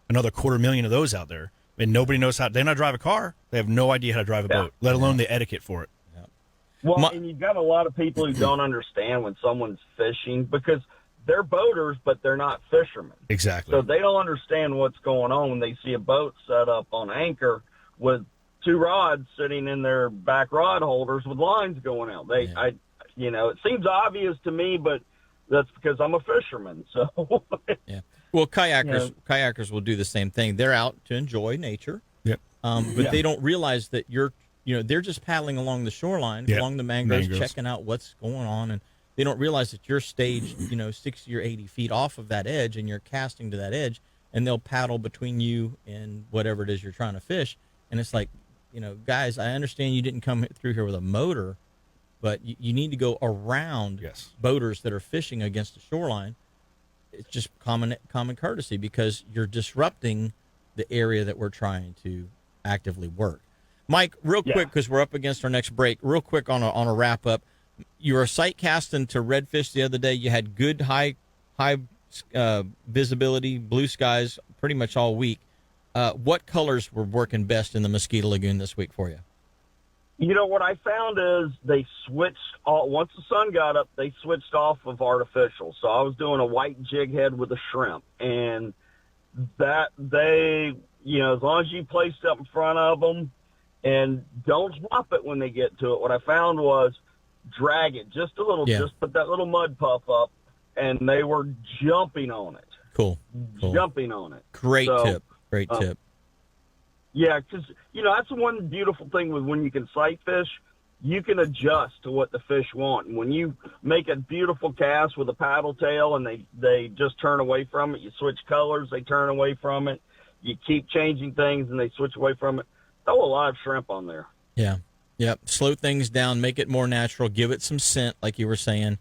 another 250,000 of those out there. And nobody knows how. They know how to drive a car. They have no idea how to drive a boat, let alone the etiquette for it. Yeah. Well, and you've got a lot of people who don't understand when someone's fishing because they're boaters, but they're not fishermen. Exactly. So they don't understand what's going on when they see a boat set up on anchor with 2 rods sitting in their back rod holders with lines going out. It seems obvious to me, but that's because I'm a fisherman. So yeah. Well, kayakers will do the same thing. They're out to enjoy nature. Yep. But they don't realize that they're just paddling along the shoreline, along the mangroves, checking out what's going on, and they don't realize that you're staged, 60 or 80 feet off of that edge, and you're casting to that edge, and they'll paddle between you and whatever it is you're trying to fish. And it's like, guys, I understand you didn't come through here with a motor, but you need to go around boaters that are fishing against the shoreline. It's just common courtesy because you're disrupting the area that we're trying to actively work. Mike, real quick, because we're up against our next break, real quick on a wrap up. You were sight casting to redfish the other day. You had good high visibility, blue skies pretty much all week. What colors were working best in the Mosquito Lagoon this week for you? What I found is they switched once the sun got up, they switched off of artificial. So I was doing a white jig head with a shrimp, and that as long as you place up in front of them and don't drop it when they get to it. What I found was drag it just a little, just put that little mud puff up, and they were jumping on it. Cool. Jumping on it. Great tip. Yeah, because, that's the one beautiful thing with when you can sight fish, you can adjust to what the fish want. And when you make a beautiful cast with a paddle tail and they just turn away from it, you switch colors, they turn away from it, you keep changing things and they switch away from it. Throw a live shrimp on there. Yeah. Yep. Slow things down, make it more natural, give it some scent, like you were saying.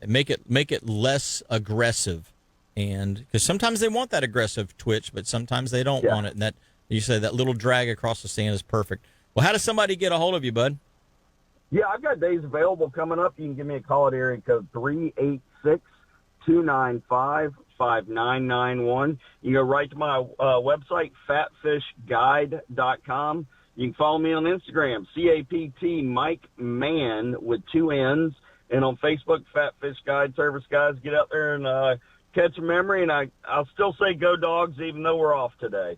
Make it less aggressive. And because sometimes they want that aggressive twitch, but sometimes they don't want it. And that, you say that little drag across the sand is perfect. Well, how does somebody get a hold of you, bud? Yeah, I've got days available coming up. You can give me a call at area code 386-295-5991. You can go right to my website, fatfishguide.com. You can follow me on Instagram, CAPT Mike Mann with 2 N's. And on Facebook, Fat Fish Guide Service Guys. Get out there and catch a memory, and I'll still say go Dogs, even though we're off today.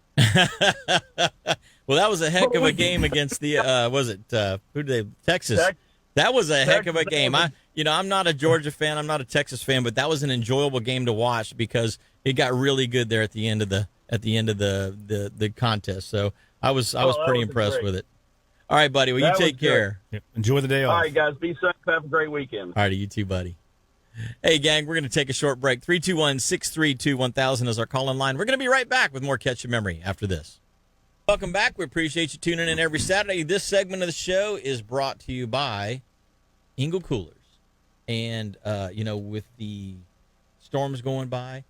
Well, that was a heck of a game against the who did they Texas. That was a heck of a game. I'm not a Georgia fan. I'm not a Texas fan, but that was an enjoyable game to watch because it got really good there at the end of the contest. So I was pretty impressed with it. All right, buddy. Well, you take care. Yep. Enjoy the day off. All right, guys. Be safe. Have a great weekend. All right, you too, buddy. Hey, gang, we're going to take a short break. 321-632-1000 is our call-in line. We're going to be right back with more Catch a Memory after this. Welcome back. We appreciate you tuning in every Saturday. This segment of the show is brought to you by Engel Coolers. And, with the storms going by,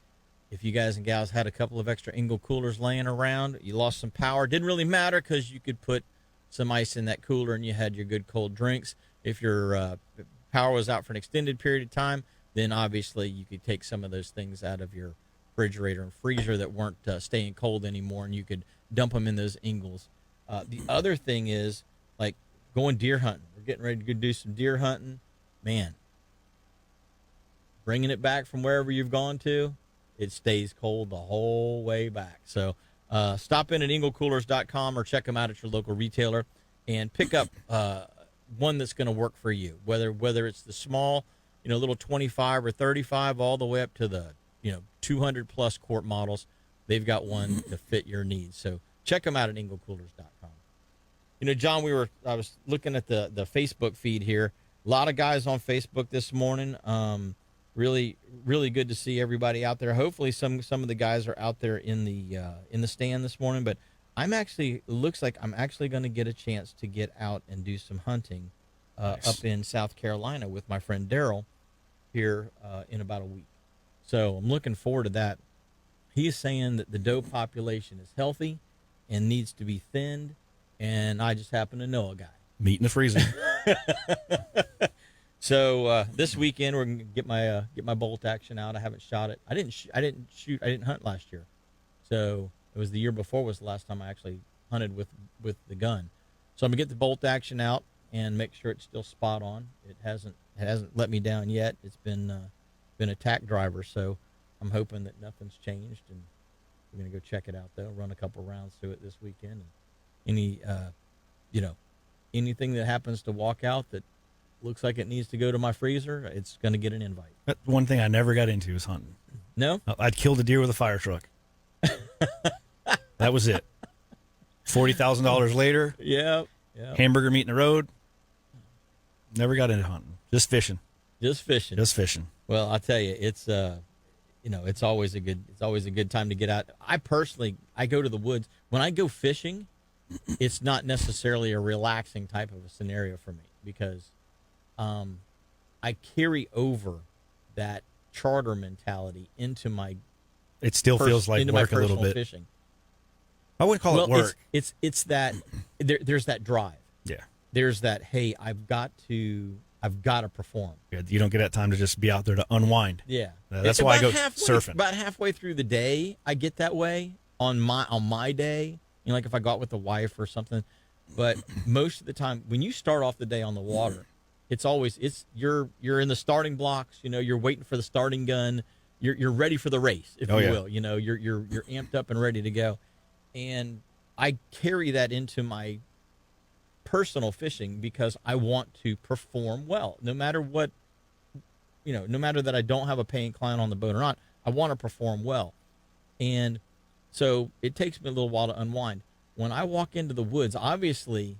if you guys and gals had a couple of extra Engel Coolers laying around, you lost some power, didn't really matter because you could put some ice in that cooler and you had your good cold drinks. If your power was out for an extended period of time, then obviously you could take some of those things out of your refrigerator and freezer that weren't staying cold anymore, and you could dump them in those Ingles. The other thing is, like, going deer hunting. We're getting ready to go do some deer hunting. Man, bringing it back from wherever you've gone to, it stays cold the whole way back. So stop in at engelcoolers.com or check them out at your local retailer and pick up one that's going to work for you, whether it's the small, little 25 or 35 all the way up to the 200 plus quart models. They've got one to fit your needs. So check them out at engelcoolers.com. John, I was looking at the Facebook feed here. A lot of guys on Facebook this morning. Really, really good to see everybody out there. Hopefully some of the guys are out there in the stand this morning, but looks like I'm actually going to get a chance to get out and do some hunting Nice. up in South Carolina with my friend Daryl here in about a week. So I'm looking forward to that. He is saying that the doe population is healthy and needs to be thinned, and I just happen to know a guy. Meat in the freezer. So this weekend we're gonna get my bolt action out. I haven't shot it. I didn't hunt last year, so it was the year before was the last time I actually hunted with the gun. So I'm gonna get the bolt action out and make sure it's still spot on. It hasn't let me down yet. It's been a tack driver, so I'm hoping that nothing's changed, and we're gonna go check it out though. Run a couple rounds through it this weekend. And anything that happens to walk out that looks like it needs to go to my freezer, it's gonna get an invite. That's one thing I never got into is hunting. No, I'd killed a deer with a fire truck. That was it. $40,000 later. Yeah. Hamburger meat in the road. Never got into hunting. Just fishing. Just fishing. Well, I'll tell you, it's it's always a good time to get out. I go to the woods. When I go fishing, it's not necessarily a relaxing type of a scenario for me because I carry over that charter mentality into my It still feels like work a little bit. Fishing. I wouldn't call it work. It's that there's that drive. Yeah. There's that, hey, I've got to perform. Yeah, you don't get that time to just be out there to unwind. Yeah. That's why I go surfing. About halfway through the day, I get that way on my day. Like if I go out with the wife or something. But most of the time, when you start off the day on the water, you're in the starting blocks. You're waiting for the starting gun. You're ready for the race, if you will. You're amped up and ready to go. And I carry that into my personal fishing because I want to perform well, no matter what, no matter that I don't have a paying client on the boat or not, I want to perform well. And so it takes me a little while to unwind. When I walk into the woods, obviously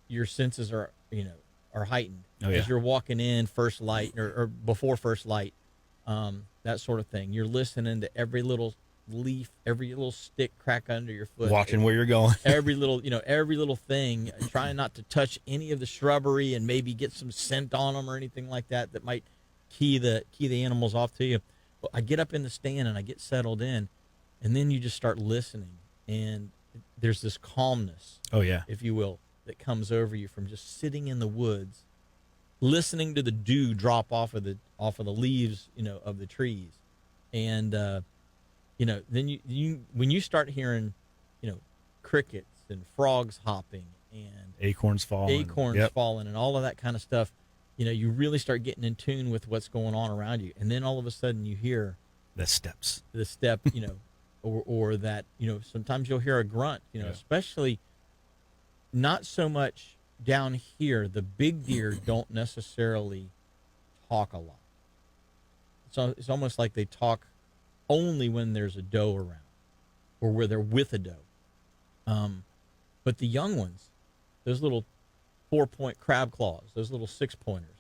your senses are heightened as you're walking in first light or before first light, that sort of thing. You're listening to every little leaf, every little stick crack under your foot, watching where you're going, every little thing, trying not to touch any of the shrubbery and maybe get some scent on them or anything like that might key the animals off to you. But I get up in the stand and I get settled in, and then you just start listening, and there's this calmness, if you will, that comes over you from just sitting in the woods, listening to the dew drop off of the leaves, of the trees, and then you when you start hearing, crickets and frogs hopping and acorns falling, and all of that kind of stuff, you really start getting in tune with what's going on around you. And then all of a sudden you hear The steps. the step, or that, sometimes you'll hear a grunt, Yeah. especially not so much down here. The big deer don't necessarily talk a lot. So it's almost like they talk only when there's a doe around or where they're with a doe. But the young ones, those little 4-point crab claws, those little 6-pointers,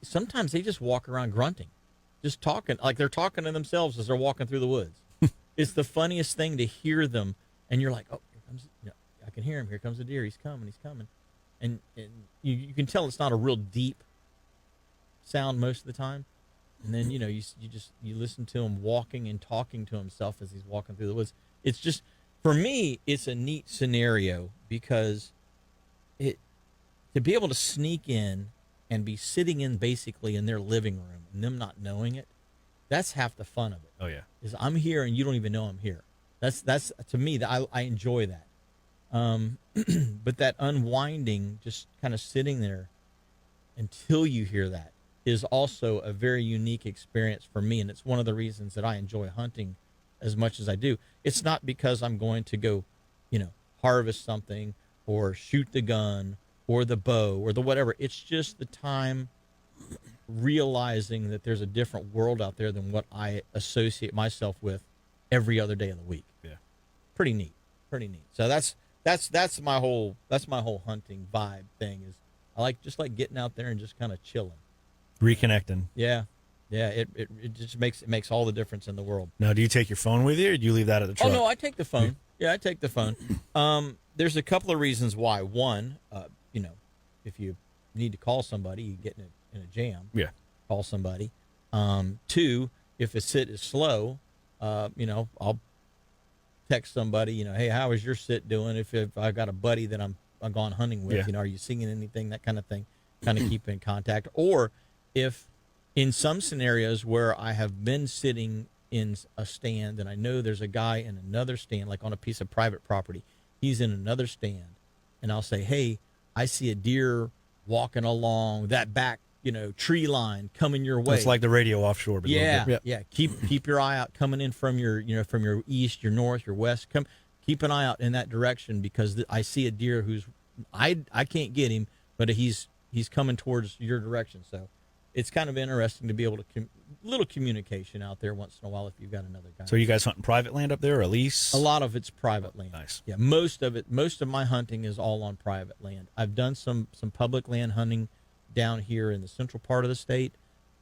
sometimes they just walk around grunting, just talking, like they're talking to themselves as they're walking through the woods. It's the funniest thing to hear them, and you're like, oh, here comes, I can hear him. Here comes the deer. He's coming. And you can tell it's not a real deep sound most of the time. And then, you listen to him walking and talking to himself as he's walking through the woods. It's just, for me, it's a neat scenario because to be able to sneak in and be sitting in basically in their living room and them not knowing it, that's half the fun of it. Oh yeah. Is I'm here and you don't even know I'm here. That's to me, I enjoy that. But that unwinding, just kind of sitting there until you hear that, is also a very unique experience for me, and it's one of the reasons that I enjoy hunting as much as I do. It's not because I'm going to go, harvest something or shoot the gun or the bow or the whatever. It's just the time realizing that there's a different world out there than what I associate myself with every other day of the week. Yeah. Pretty neat. So that's my whole hunting vibe thing. Is I like getting out there and just kind of chilling. Reconnecting. Yeah. It just makes all the difference in the world. Now, do you take your phone with you, or do you leave that at the truck? Oh no, I take the phone. Yeah, I take the phone. There's a couple of reasons why. One, if you need to call somebody, you get in a jam. Yeah. Call somebody. Two, if a sit is slow, I'll text somebody. Hey, how is your sit doing? If I got a buddy that I'm gone hunting with, Yeah. are you singing anything? That kind of thing. Kind of keep in contact. Or if in some scenarios where I have been sitting in a stand and I know there's a guy in another stand, like on a piece of private property, he's in another stand, and I'll say, hey, I see a deer walking along that back, tree line coming your way. It's like the radio offshore. But Yeah. Keep your eye out coming in from your, from your east, your north, your west. Keep an eye out in that direction, because I see a deer who's, I can't get him, but he's coming towards your direction. So it's kind of interesting to be able to little communication out there once in a while if you've got another guy. So are you guys hunting private land up there, or a lease? A lot of it's private land. Nice. Yeah, most of my hunting is all on private land. I've done some public land hunting down here in the central part of the state,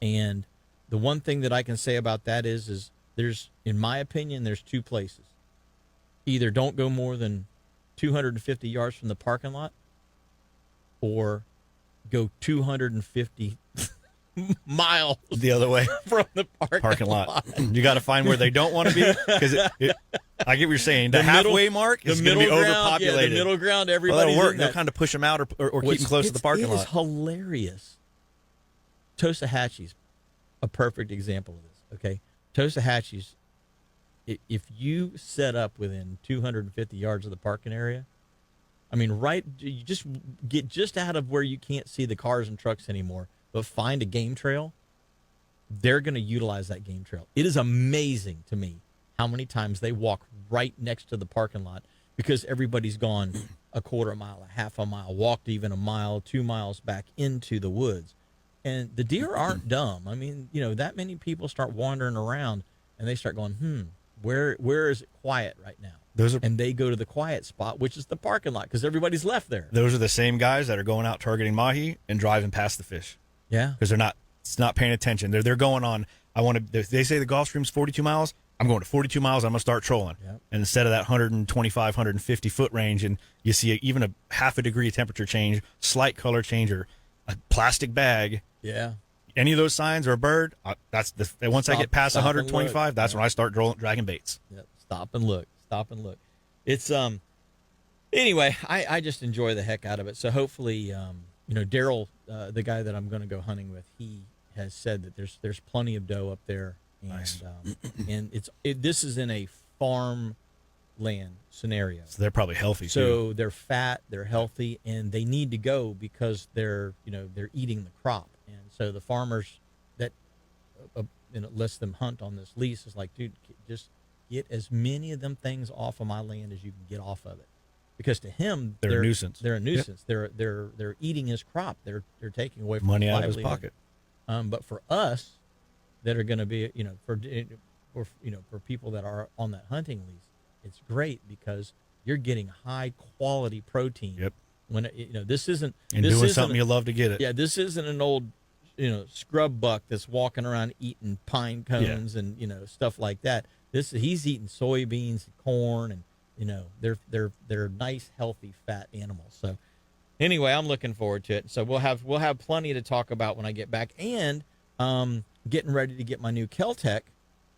and the one thing that I can say about that is there's, in my opinion, there's two places. Either don't go more than 250 yards from the parking lot, or go 250 miles the other way from the parking lot. You got to find where they don't want to be, because I get what you're saying. The halfway mark is going to be overpopulated. Yeah, the middle ground, Well, everybody's that'll work. in They'll that. kind of push them out or keep them close to the parking It lot. is hilarious. Tosahatchee's a perfect example of this. Okay, Tosahatchee's. If you set up within 250 yards of the parking area, I mean, you just get just out of where you can't see the cars and trucks anymore, but find a game trail, they're going to utilize that game trail. It is amazing to me how many times they walk right next to the parking lot, because everybody's gone a quarter mile, a half a mile, walked even a mile, 2 miles back into the woods. And the deer aren't dumb. I mean, that many people start wandering around and they start going, where is it quiet right now? And they go to the quiet spot, which is the parking lot, because everybody's left there. Those are the same guys that are going out targeting mahi and driving past the fish. Yeah. Because it's not paying attention. They're going on, they say the Gulf Stream's 42 miles. I'm going to 42 miles. I'm going to start trolling. Yep. And instead of that 125, 150 foot range, and you see even a half a degree temperature change, slight color change, or a plastic bag. Yeah. Any of those signs or a bird, once I get past 125, that's when I start dragging baits. Yep. Stop and look. It's anyway, I just enjoy the heck out of it. So hopefully, Daryl, the guy that I'm going to go hunting with, he has said that there's plenty of doe up there, and Nice. And this is in a farm land scenario. So they're probably healthy too. So they're fat, they're healthy, and they need to go because they're eating the crop. And so the farmers that and it lets them hunt on this lease. It's like, dude, just get as many of them things off of my land as you can get off of it, because to him They're a nuisance. They're a nuisance. Yep. They're eating his crop. They're taking away from money his out of his livelihood. pocket. But for us, that are going to be, for people that are on that hunting lease, it's great because you're getting high quality protein. Yep. When this isn't doing something you love to get it. Yeah, this isn't an old scrub buck that's walking around eating pine cones and stuff like that. He's eating soybeans and corn, and they're nice, healthy, fat animals. So anyway, I'm looking forward to it. So we'll have plenty to talk about when I get back, and getting ready to get my new Keltec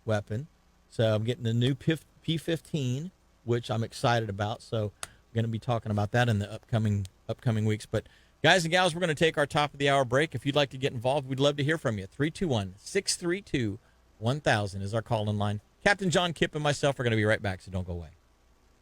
weapon. So I'm getting the new P15, which I'm excited about. So I'm going to be talking about that in the upcoming weeks. But guys and gals, we're going to take our top of the hour break. If you'd like to get involved, we'd love to hear from you. 321-632-1000 is our call-in line. Captain John Kipp and myself are going to be right back, so don't go away.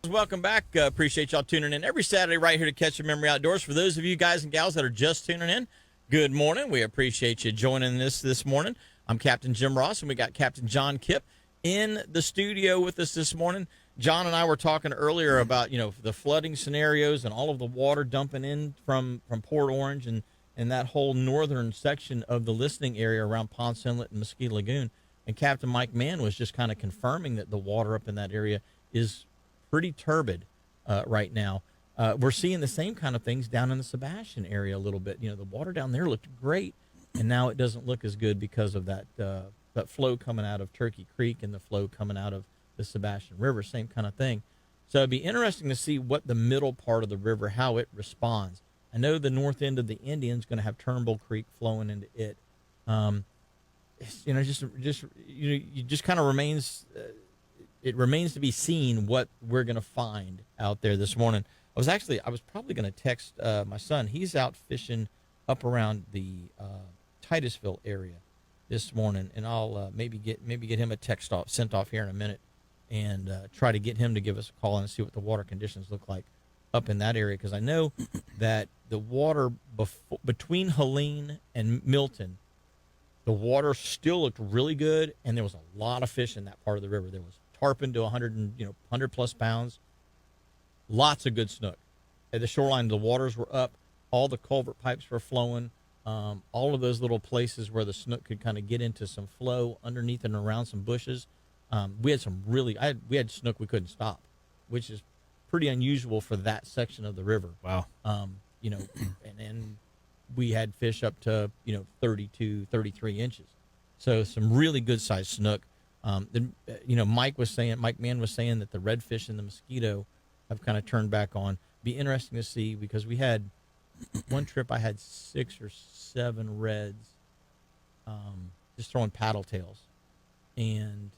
Welcome back. Appreciate y'all tuning in every Saturday right here to Catch Your Memory Outdoors. For those of you guys and gals that are just tuning in, good morning. We appreciate you joining us this morning. I'm Captain Jim Ross, and we got Captain John Kipp in the studio with us this morning. John and I were talking earlier about, the flooding scenarios and all of the water dumping in from Port Orange and that whole northern section of the listening area around Ponce Inlet and Mesquite Lagoon. And Captain Mike Mann was just kind of confirming that the water up in that area is pretty turbid right now. We're seeing the same kind of things down in the Sebastian area a little bit. The water down there looked great, and now it doesn't look as good because of that flow coming out of Turkey Creek and the flow coming out of the Sebastian River, same kind of thing. So it'd be interesting to see what the middle part of the river, how it responds. I know the north end of the Indian's going to have Turnbull Creek flowing into it. Just kind of remains. It remains to be seen what we're going to find out there this morning. I was probably going to text my son. He's out fishing up around the Titusville area this morning, and I'll maybe get him a text sent off here in a minute, and try to get him to give us a call and see what the water conditions look like up in that area, because I know that the water between Helene and Milton, the water still looked really good, and there was a lot of fish in that part of the river. There was tarpon to 100 plus pounds, lots of good snook. At the shoreline, the waters were up, all the culvert pipes were flowing, all of those little places where the snook could kind of get into some flow underneath and around some bushes. We had we had snook we couldn't stop, which is pretty unusual for that section of the river. Wow. And we had fish up to 32, 33 inches, so some really good sized snook. Mike Mann was saying that the redfish and the mosquito have kind of turned back on. Be interesting to see, because we had one trip I had 6 or 7 reds, just throwing paddle tails, and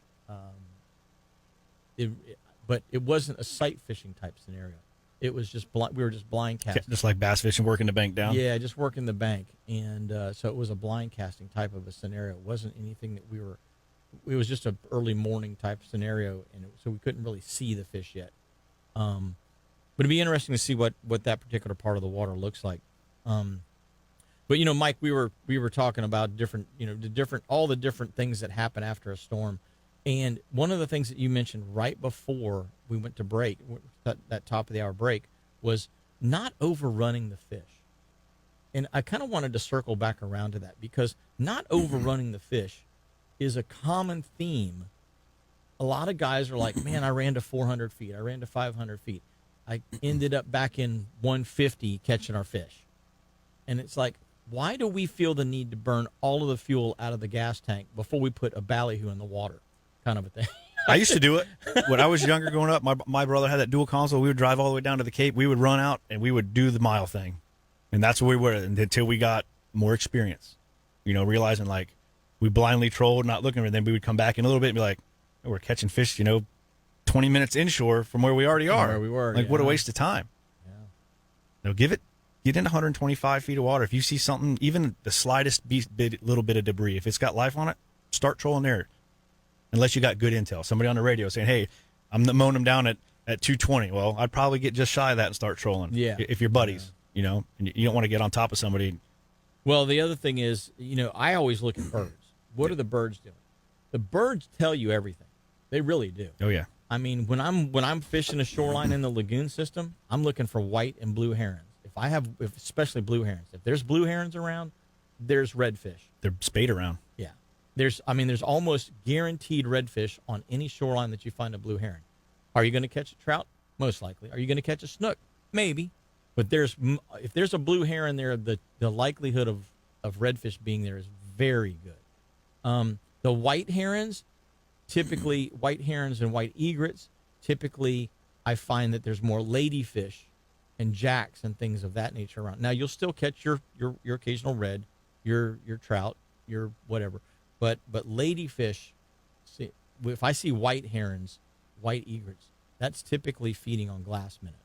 but it wasn't a sight fishing type scenario. It was just we were just blind casting, just like bass fishing, working the bank down. Yeah, just working the bank, and so it was a blind casting type of a scenario. It wasn't anything that it was just an early morning type scenario, and so we couldn't really see the fish yet. But it'd be interesting to see what that particular part of the water looks like. But Mike, we were talking about all the different things that happen after a storm, and one of the things that you mentioned right before we went to break, that top of the hour break, was not overrunning the fish. And I kind of wanted to circle back around to that, because not overrunning the fish is a common theme. A lot of guys are like, man, I ran to 400 feet. I ran to 500 feet. I ended up back in 150 catching our fish. And it's like, why do we feel the need to burn all of the fuel out of the gas tank before we put a ballyhoo in the water, kind of a thing? I used to do it when I was younger growing up. My brother had that dual console. We would drive all the way down to the Cape. We would run out, and we would do the mile thing. And that's where we were until we got more experience, realizing like we blindly trolled, not looking, and then we would come back in a little bit and be like, oh, we're catching fish, 20 minutes inshore from where we already are. Where we were. Like, what a waste of time. Yeah. Get into 125 feet of water. If you see something, even the slightest little bit of debris, if it's got life on it, start trolling there. Unless you got good intel. Somebody on the radio saying, hey, I'm mowing them down at 220. Well, I'd probably get just shy of that and start trolling. Yeah. If you're buddies, and you don't want to get on top of somebody. Well, the other thing is, I always look at birds. What are the birds doing? The birds tell you everything. They really do. Oh yeah. I mean, when I'm fishing a shoreline in the lagoon system, I'm looking for white and blue herons. Especially blue herons. If there's blue herons around, there's redfish. They're spayed around. Yeah. There's almost guaranteed redfish on any shoreline that you find a blue heron. Are you going to catch a trout? Most likely. Are you going to catch a snook? Maybe. But if there's a blue heron there, the likelihood of redfish being there is very good. The white herons, typically white herons and white egrets, typically I find that there's more ladyfish and jacks and things of that nature around. Now you'll still catch your occasional red, your trout, your whatever, but ladyfish. See, if I see white herons, white egrets, that's typically feeding on glass minnows.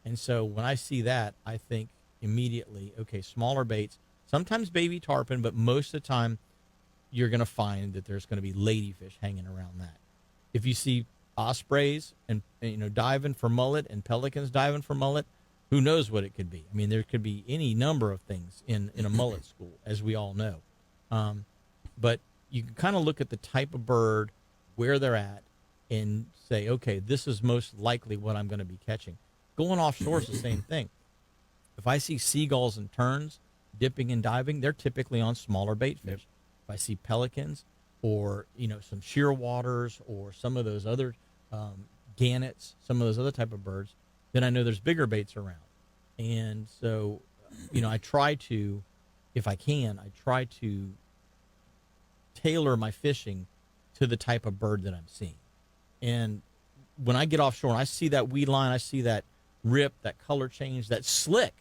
And so when I see that, I think immediately, okay, smaller baits, sometimes baby tarpon, but most of the time you're going to find that there's going to be ladyfish hanging around that. If you see ospreys and diving for mullet and pelicans diving for mullet, who knows what it could be? I mean, there could be any number of things in a mullet school, as we all know. But you can kind of look at the type of bird, where they're at, and say, okay, this is most likely what I'm going to be catching. Going offshore is the same thing. If I see seagulls and terns dipping and diving, they're typically on smaller bait fish. If I see pelicans or some shearwaters or some of those other gannets, some of those other type of birds, then I know there's bigger baits around. And so, I try to, if I can, tailor my fishing to the type of bird that I'm seeing. And when I get offshore and I see that weed line, I see that rip, that color change, that slick,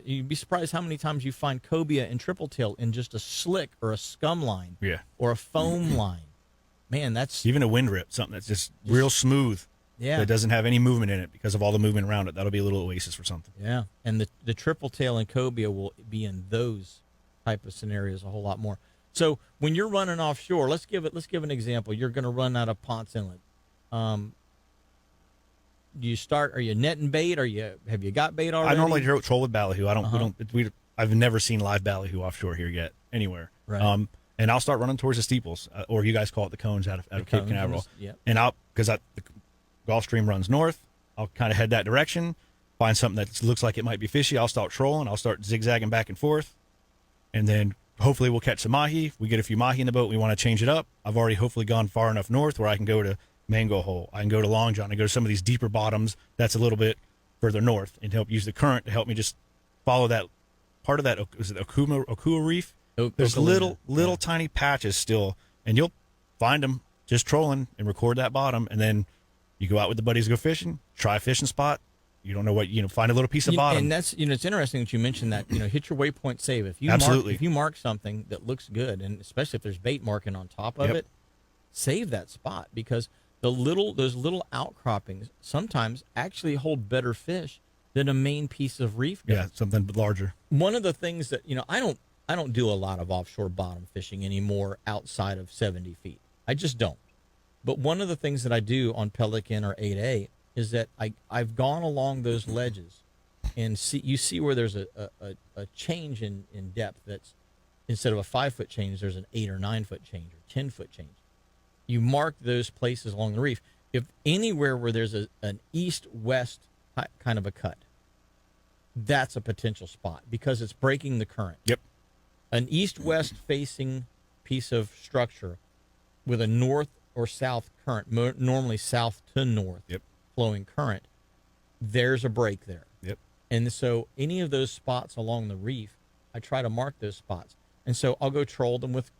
you'd be surprised how many times you find cobia and triple tail in just a slick or a scum line, or a foam line. Man, that's even a wind rip, something that's just real smooth. Yeah, that doesn't have any movement in it because of all the movement around it. That'll be a little oasis for something. Yeah, and the triple tail and cobia will be in those type of scenarios a whole lot more. So when you're running offshore, let's give an example. You're going to run out of Ponce Inlet. Are you netting bait? Have you got bait already? I normally troll with ballyhoo. I've never seen live ballyhoo offshore here yet anywhere. Right. And I'll start running towards the steeples, or you guys call it the cones out of Cape Canaveral. Yep. And because the Gulf Stream runs north, I'll kind of head that direction, find something that looks like it might be fishy. I'll start trolling. I'll start zigzagging back and forth, and then hopefully we'll catch some mahi. If we get a few mahi in the boat, we want to change it up. I've already hopefully gone far enough north where I can go to Mango Hole. I can go to Long John. I go to some of these deeper bottoms that's a little bit further north, and help use the current to help me just follow that part of that. Is it Okua Reef? There's little tiny patches still, and you'll find them just trolling and record that bottom, and then you go out with the buddies, go fishing, try a fishing spot. You don't know what, find a little piece of bottom. And that's, it's interesting that you mentioned that, hit your waypoint save. If you mark something that looks good, and especially if there's bait marking on top of it, save that spot, because those little outcroppings sometimes actually hold better fish than a main piece of reef does. Yeah, something larger. One of the things that, I don't do a lot of offshore bottom fishing anymore outside of 70 feet. I just don't. But one of the things that I do on Pelican or 8A is that I've gone along those ledges and see where there's a change in depth that's, instead of a 5-foot change, there's an 8 or 9 foot change or 10-foot change. You mark those places along the reef. If anywhere where there's an east-west kind of a cut, that's a potential spot because it's breaking the current. Yep. An east-west facing piece of structure with a north or south current, normally south to north flowing current, there's a break there. Yep. And so any of those spots along the reef, I try to mark those spots. And so I'll go troll them with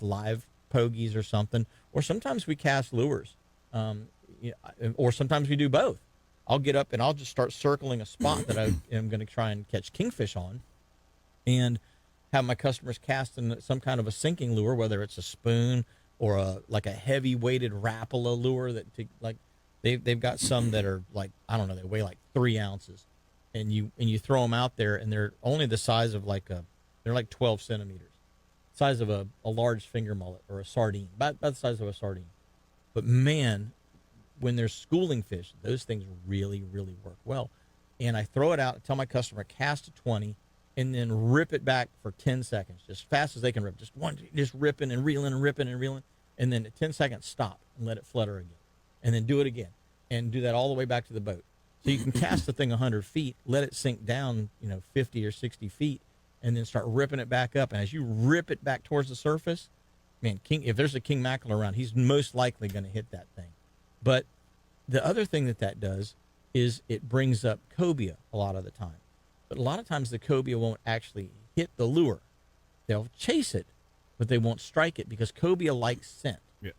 live pogies or something, or sometimes we cast lures, or sometimes we do both. I'll get up and I'll just start circling a spot that I am going to try and catch kingfish on, and have my customers cast in some kind of a sinking lure, whether it's a spoon or a heavy weighted Rapala lure they've got some that are like, I don't know, they weigh like 3 ounces, and you throw them out there, and they're only the size of they're like 12 centimeters, size of a large finger mullet or a sardine, about the size of a sardine. But man, when there's schooling fish, those things really, really work well. And I throw it out, tell my customer, cast to 20, and then rip it back for 10 seconds, just fast as they can rip. Just ripping and reeling and ripping and reeling. and then at 10 seconds stop and let it flutter again, and then do it again, and do that all the way back to the boat. So you can cast the thing 100 feet, let it sink down, 50 or 60 feet, and then start ripping it back up. And as you rip it back towards the surface, man, if there's a king mackerel around, he's most likely going to hit that thing. But the other thing that does is it brings up cobia a lot of the time. But a lot of times the cobia won't actually hit the lure. They'll chase it, but they won't strike it because cobia likes scent. Yeah.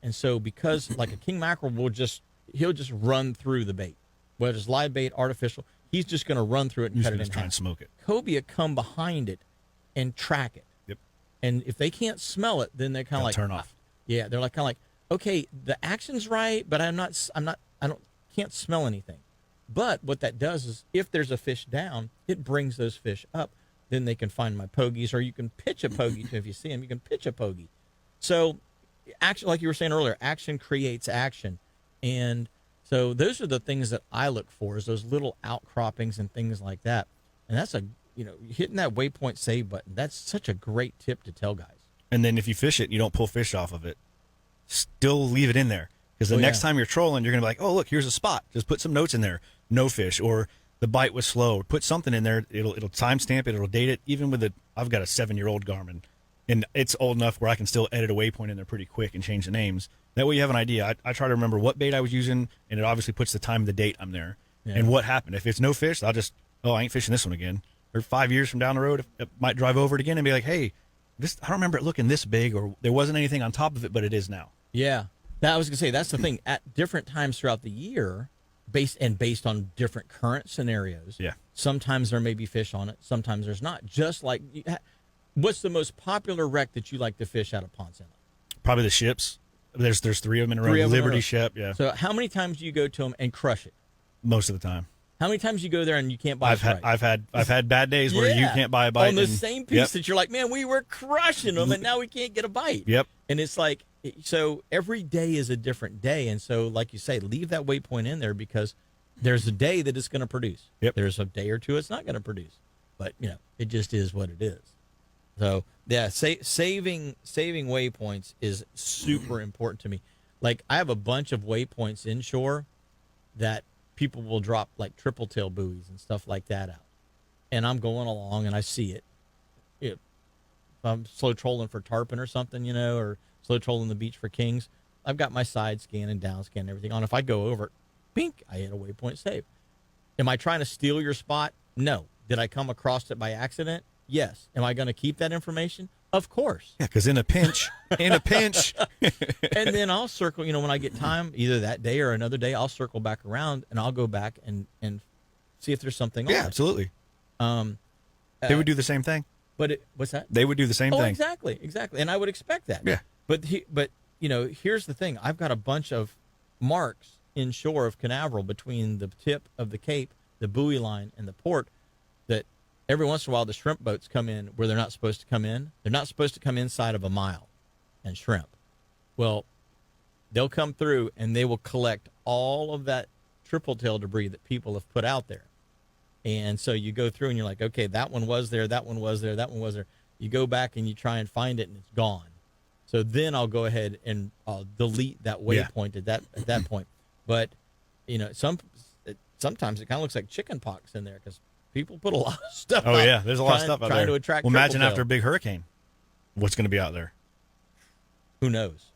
And so because like a king mackerel he'll just run through the bait. Whether it's live bait, artificial, he's just going to run through it and cut it in try half. and smoke it. Cobia come behind it and track it. Yep. And if they can't smell it, then they're kind of like turn off. Yeah, they're kind of like, okay, the action's right, but I can't smell anything. But what that does is if there's a fish down, it brings those fish up. Then they can find my pogies, or you can pitch a pogie to, if you see them, you can pitch a pogie. So action, like you were saying earlier, action creates action. And so those are the things that I look for, is those little outcroppings and things like that. And that's hitting that waypoint save button. That's such a great tip to tell guys. And then if you fish it, you don't pull fish off of it. Still leave it in there. Because the next time you're trolling, you're going to be like, oh, look, here's a spot. Just put some notes in there. No fish, or the bite was slow. Put something in there. It'll timestamp it. It'll date it. Even with I've got a 7-year-old Garmin, and it's old enough where I can still edit a waypoint in there pretty quick and change the names. That way you have an idea. I try to remember what bait I was using, and it obviously puts the time and the date I'm there. Yeah. And what happened. If it's no fish, I'll just, I ain't fishing this one again. Or 5 years from down the road, I might drive over it again and be like, hey, I don't remember it looking this big, or there wasn't anything on top of it, but it is now. Yeah. I was going to say, that's the thing. At different times throughout the year, based on different current scenarios, sometimes there may be fish on it, sometimes there's not. Just like, what's the most popular wreck that you like to fish out of Ponce Inlet? Probably the ships. There's 3 of them in a row. Liberty ship, yeah. So how many times do you go to them and crush it? Most of the time. How many times you go there and you can't buy a strike? I've had bad days where you can't buy a bite on the same piece that you're like, man, we were crushing them and now we can't get a bite. Yep. And it's like, so every day is a different day, and so like you say, leave that waypoint in there because there's a day that it's going to produce. Yep. There's a day or two it's not going to produce, but it just is what it is. So yeah, saving waypoints is super important to me. Like I have a bunch of waypoints inshore that people will drop like triple tail buoys and stuff like that out. And I'm going along and I see it. If I'm slow trolling for tarpon or something, or slow trolling the beach for kings, I've got my side scan and down scan and everything on. If I go over it, bink, I hit a waypoint save. Am I trying to steal your spot? No. Did I come across it by accident? Yes. Am I going to keep that information? Of course. Yeah, because in a pinch. And then I'll circle, when I get time, either that day or another day, I'll circle back around and I'll go back and see if there's something on it. Yeah, absolutely. They would do the same thing. But what's that? They would do the same thing. Exactly. And I would expect that. Yeah. But here's the thing. I've got a bunch of marks inshore of Canaveral between the tip of the Cape, the buoy line, and the port that every once in a while the shrimp boats come in where they're not supposed to come in. They're not supposed to come inside of a mile and shrimp. Well, they'll come through and they will collect all of that triple tail debris that people have put out there. And so you go through and you're like, okay, that one was there, that one was there, that one was there. You go back and you try and find it and it's gone. So then I'll go ahead and I'll delete that waypoint at that point. But sometimes it kind of looks like chicken pox in there because people put a lot of stuff. Oh yeah, there's a lot of stuff out there. Trying to attract. Well, imagine after a big hurricane, what's going to be out there? Who knows?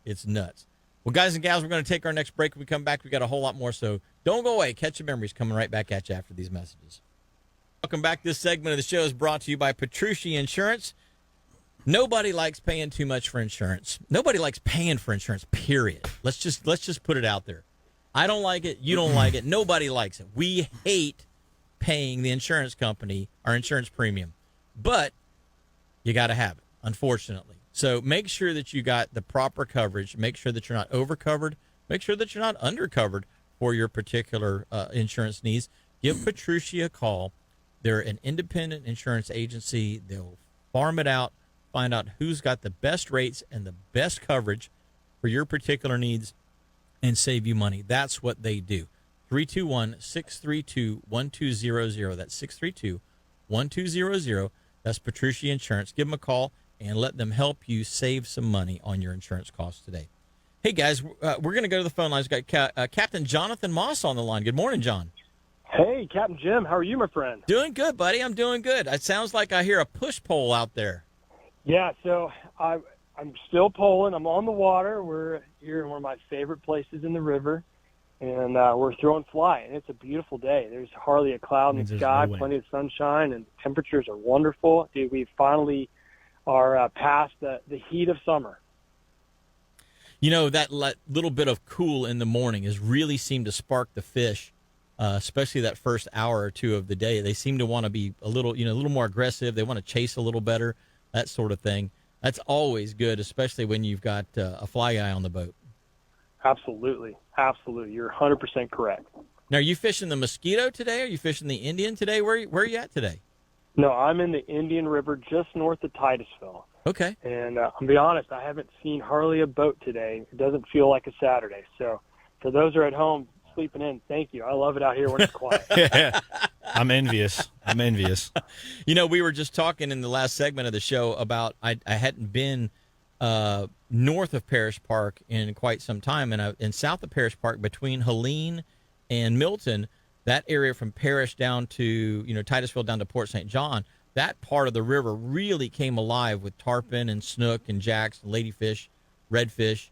It's nuts. Well, guys and gals, we're going to take our next break. When we come back, we got a whole lot more. So don't go away. Catch Your Memories coming right back at you after these messages. Welcome back. This segment of the show is brought to you by Petrucci Insurance. Nobody likes paying too much for insurance. Nobody likes paying for insurance, period. Let's just put it out there. I don't like it. You don't like it. Nobody likes it. We hate paying the insurance company our insurance premium. But you got to have it, unfortunately. So make sure that you got the proper coverage. Make sure that you're not overcovered. Make sure that you're not undercovered for your particular insurance needs. Give Petrucci a call. They're an independent insurance agency. They'll farm it out, find out who's got the best rates and the best coverage for your particular needs and save you money. That's what they do. 321-632-1200. That's 632-1200. That's Petrucci Insurance. Give them a call and let them help you save some money on your insurance costs today. Hey, guys, we're going to go to the phone lines. We've got Captain Jonathan Moss on the line. Good morning, John. Hey, Captain Jim. How are you, my friend? Doing good, buddy. I'm doing good. It sounds like I hear a push pole out there. Yeah, so I'm still poling. I'm on the water. We're here in one of my favorite places in the river, and we're throwing fly, and it's a beautiful day. There's hardly a cloud in the sky, plenty of sunshine, and temperatures are wonderful. Dude, we finally are past the heat of summer. You know, that little bit of cool in the morning has really seemed to spark the fish, especially that first hour or two of the day. They seem to want to be a little more aggressive. They want to chase a little better, that sort of thing. That's always good, especially when you've got a fly guy on the boat. Absolutely. You're 100% correct. Now, are you fishing the Mosquito today? Are you fishing the Indian today? Where are you at today? No, I'm in the Indian River just north of Titusville. Okay. And I'll be honest, I haven't seen hardly a boat today. It doesn't feel like a Saturday. So for those who are at home sleeping in, thank you. I love it out here when it's quiet. Yeah. I'm envious. You know, we were just talking in the last segment of the show about I hadn't been north of Parish Park in quite some time, and in south of Parish Park between Helene and Milton, that area from Parish down to Titusville down to Port St. John, that part of the river really came alive with tarpon and snook and jacks and ladyfish, redfish.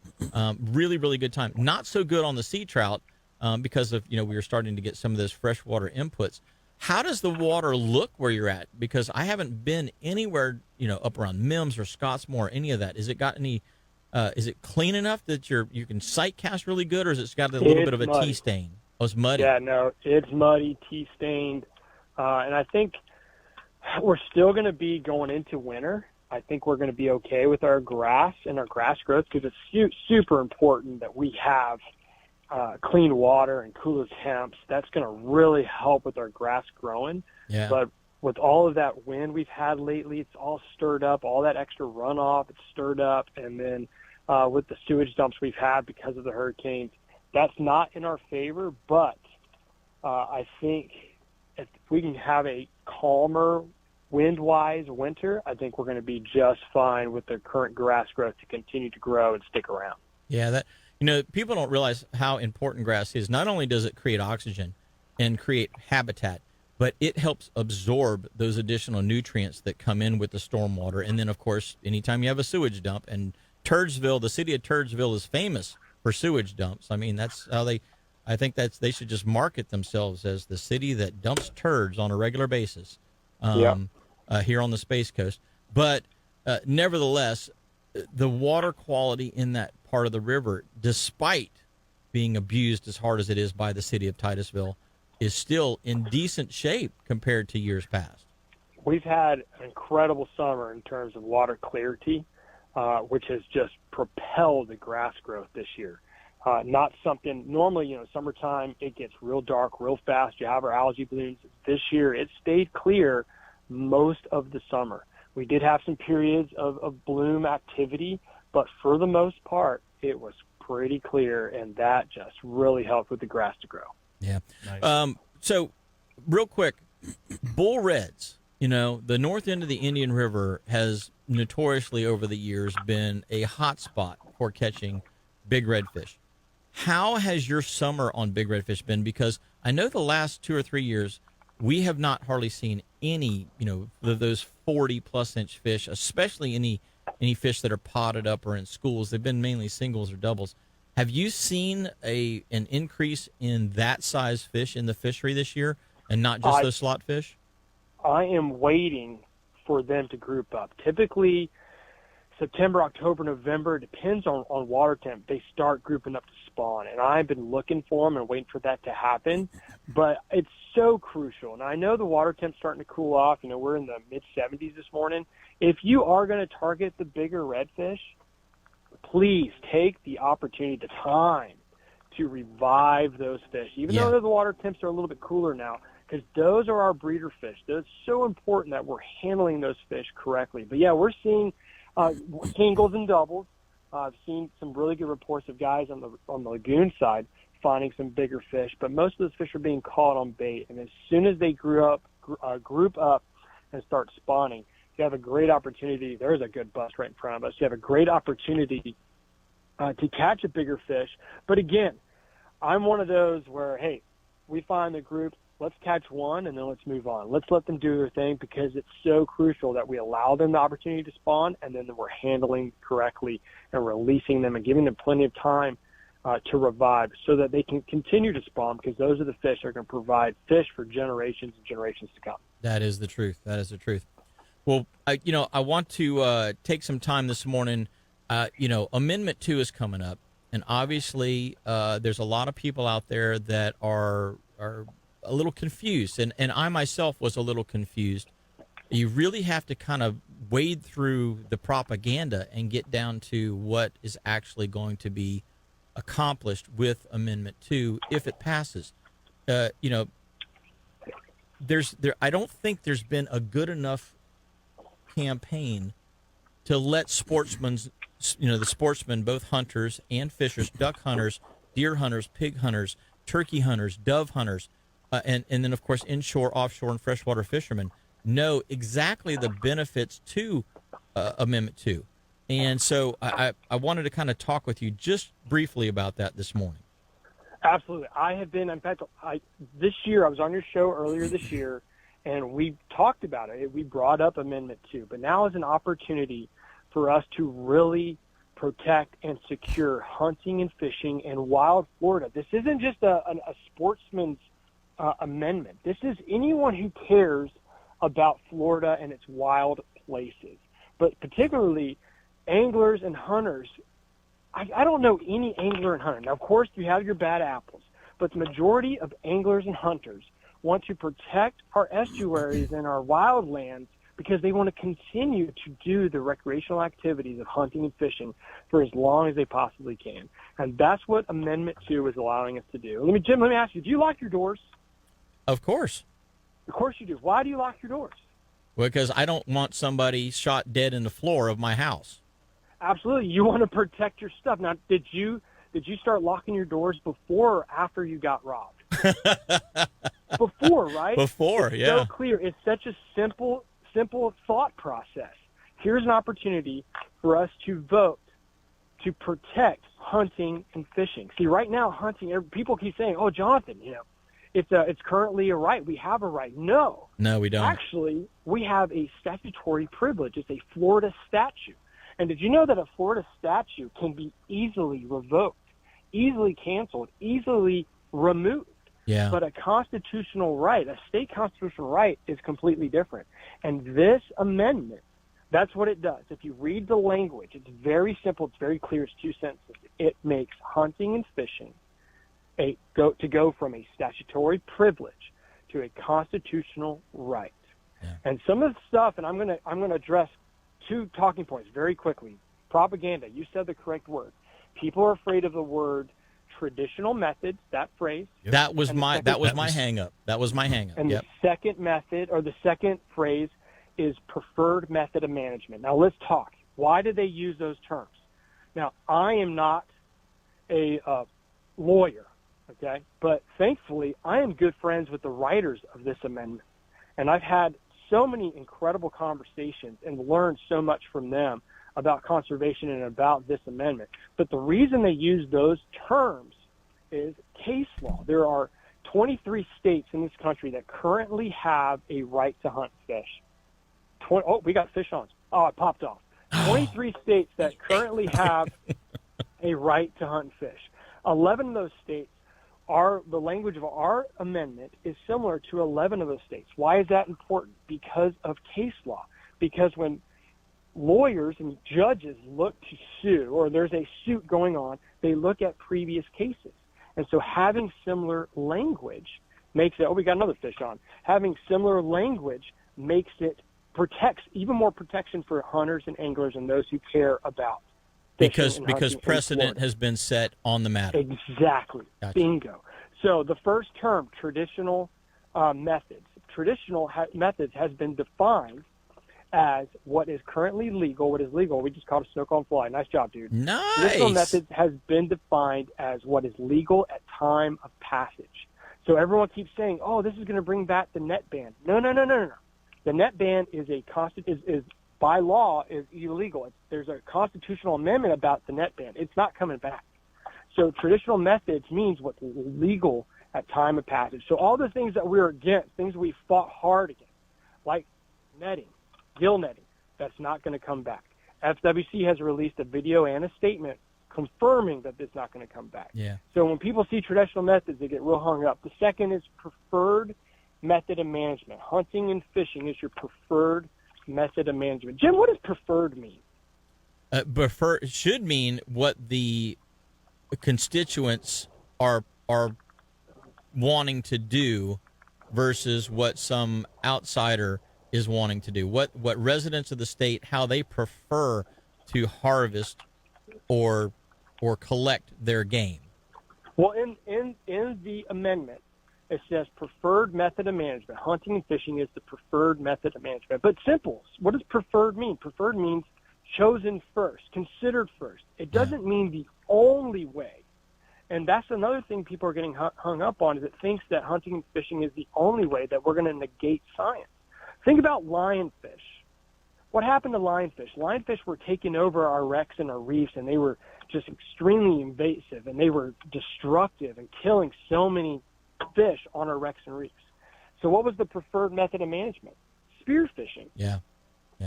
Really, really good time. Not so good on the sea trout because of we were starting to get some of those freshwater inputs. How does the water look where you're at? Because I haven't been anywhere, up around Mims or Scottsmore, any of that. Has it got any? Is it clean enough that you can sight cast really good, or has it got a little bit of a muddy. tea stain? Oh, it's muddy. Yeah, no, it's muddy, tea stained, and I think we're still going to be going into winter. I think we're going to be okay with our grass and our grass growth because it's super important that we have clean water and cooler temps. That's going to really help with our grass growing. Yeah. But with all of that wind we've had lately, it's all stirred up. All that extra runoff, it's stirred up. And then with the sewage dumps we've had because of the hurricanes, that's not in our favor. But I think if we can have a calmer wind-wise winter, I think we're going to be just fine with the current grass growth to continue to grow and stick around. Yeah, people don't realize how important grass is. Not only does it create oxygen and create habitat, but it helps absorb those additional nutrients that come in with the stormwater. And then, of course, anytime you have a sewage dump, and Turdsville, the city of Turdsville is famous for sewage dumps. I mean, that's how they should just market themselves as the city that dumps turds on a regular basis here on the Space Coast. But nevertheless, the water quality in that part of the river, despite being abused as hard as it is by the city of Titusville, is still in decent shape compared to years past. We've had an incredible summer in terms of water clarity, which has just propelled the grass growth this year. Not something normally, summertime, it gets real dark real fast. You have our algae blooms. This year, it stayed clear most of the summer. We did have some periods of bloom activity, but for the most part, it was pretty clear, and that just really helped with the grass to grow. Yeah. Nice. So, real quick, bull reds, the north end of the Indian River has notoriously over the years been a hot spot for catching big redfish. How has your summer on big redfish been? Because I know the last 2 or 3 years, we have not hardly seen any, those 40-plus inch fish, especially any fish that are potted up or in schools. They've been mainly singles or doubles. Have you seen an increase in that size fish in the fishery this year, and not just those slot fish? I am waiting for them to group up. Typically, September, October, November, depends on water temp, they start grouping up to spawn. And I've been looking for them and waiting for that to happen. But it's so crucial. And I know the water temp's starting to cool off. We're in the mid-70s this morning. If you are going to target the bigger redfish, please take the opportunity, the time to revive those fish, even though the water temps are a little bit cooler now, because those are our breeder fish. It's so important that we're handling those fish correctly. But, we're seeing singles and doubles. I've seen some really good reports of guys on the lagoon side finding some bigger fish, but most of those fish are being caught on bait. And as soon as they group up and start spawning, you have a great opportunity. There's a good bus right in front of us. You have a great opportunity to catch a bigger fish. But again, I'm one of those where, hey, we find the group, let's catch one and then let's move on. Let's let them do their thing, because it's so crucial that we allow them the opportunity to spawn, and then we're handling correctly and releasing them and giving them plenty of time to revive so that they can continue to spawn, because those are the fish that are going to provide fish for generations and generations to come. That is the truth. That is the truth. Well, I want to take some time this morning. Amendment 2 is coming up, and obviously there's a lot of people out there that are a little confused, and I myself was a little confused. You really have to kind of wade through the propaganda and get down to what is actually going to be accomplished with Amendment 2 if it passes. I don't think there's been a good enough campaign to let the sportsmen, both hunters and fishers, duck hunters, deer hunters, pig hunters, turkey hunters, dove hunters, and then, of course, inshore, offshore, and freshwater fishermen know exactly the benefits to Amendment 2. And so I wanted to kind of talk with you just briefly about that this morning. Absolutely. I have been, in fact, this year, I was on your show earlier this year, and we talked about it. We brought up Amendment 2, but now is an opportunity for us to really protect and secure hunting and fishing in wild Florida. This isn't just a sportsman's amendment. This is anyone who cares about Florida and its wild places, but particularly anglers and hunters. I don't know any angler and hunter. Now, of course, you have your bad apples, but the majority of anglers and hunters want to protect our estuaries and our wildlands because they want to continue to do the recreational activities of hunting and fishing for as long as they possibly can. And that's what Amendment 2 is allowing us to do. Jim, let me ask you, do you lock your doors? Of course. Of course you do. Why do you lock your doors? Because I don't want somebody shot dead in the floor of my house. Absolutely. You want to protect your stuff. Now, did you start locking your doors before or after you got robbed? Before, right? Before, it's yeah. So clear. It's such a simple thought process. Here's an opportunity for us to vote to protect hunting and fishing. See, right now, hunting, people keep saying, oh, Jonathan, it's currently a right. We have a right. No, we don't. Actually, we have a statutory privilege. It's a Florida statute. And did you know that a Florida statute can be easily revoked, easily canceled, easily removed? Yeah. But a constitutional right, a state constitutional right, is completely different. And this amendment, that's what it does. If you read the language, it's very simple. It's very clear. It's 2 sentences. It makes hunting and fishing to go from a statutory privilege to a constitutional right. Yeah. And some of the stuff, and I'm going to address 2 talking points very quickly. Propaganda. You said the correct word. People are afraid of the word traditional methods, that phrase. Yep. That was my hang up. That was my hang up. And yep. The second method, or the second phrase, is preferred method of management. Now let's talk. Why did they use those terms? Now, I am not a lawyer, okay? But thankfully, I am good friends with the writers of this amendment. And I've had so many incredible conversations and learned so much from them about conservation and about this amendment. But the reason they use those terms is case law. There are 23 states in this country that currently have a right to hunt fish. We got fish on. Oh, it popped off. 23 states that currently have a right to hunt and fish. 11 of those states the language of our amendment is similar to 11 of those states. Why is that important? Because of case law. Because when lawyers and judges look to sue, or there's a suit going on, they look at previous cases. And so having similar language makes it, we got another fish on. Having similar language makes it even more protection for hunters and anglers and those who care about because precedent has been set on the matter. Exactly. Gotcha. Bingo. So the first term, traditional methods. Traditional methods has been defined as what is currently legal. What is legal? We just called it snow cone fly. Nice job, dude. Nice. Traditional methods has been defined as what is legal at time of passage. So everyone keeps saying, oh, this is going to bring back the net ban. No. The net ban is by law is illegal. There's a constitutional amendment about the net ban. It's not coming back. So traditional methods means what's legal at time of passage. So all the things that we're against, things we fought hard against, like netting, gill netting, that's not going to come back. FWC has released a video and a statement confirming that it's not going to come back. Yeah. So when people see traditional methods, they get real hung up. The second is preferred method of management. Hunting and fishing is your preferred method of management. Jim, what does preferred mean? Prefer should mean what the constituents are wanting to do versus what some outsider is wanting to do. What residents of the state, how they prefer to harvest or collect their game. Well, in the amendment, it says preferred method of management. Hunting and fishing is the preferred method of management. But simple. What does preferred mean? Preferred means chosen first, considered first. It doesn't mean the only way. And that's another thing people are getting hung up on, is it thinks that hunting and fishing is the only way, that we're going to negate science. Think about lionfish. What happened to lionfish? Lionfish were taking over our wrecks and our reefs, and they were just extremely invasive, and they were destructive and killing so many fish on our wrecks and reefs. So what was the preferred method of management? Spearfishing. Yeah.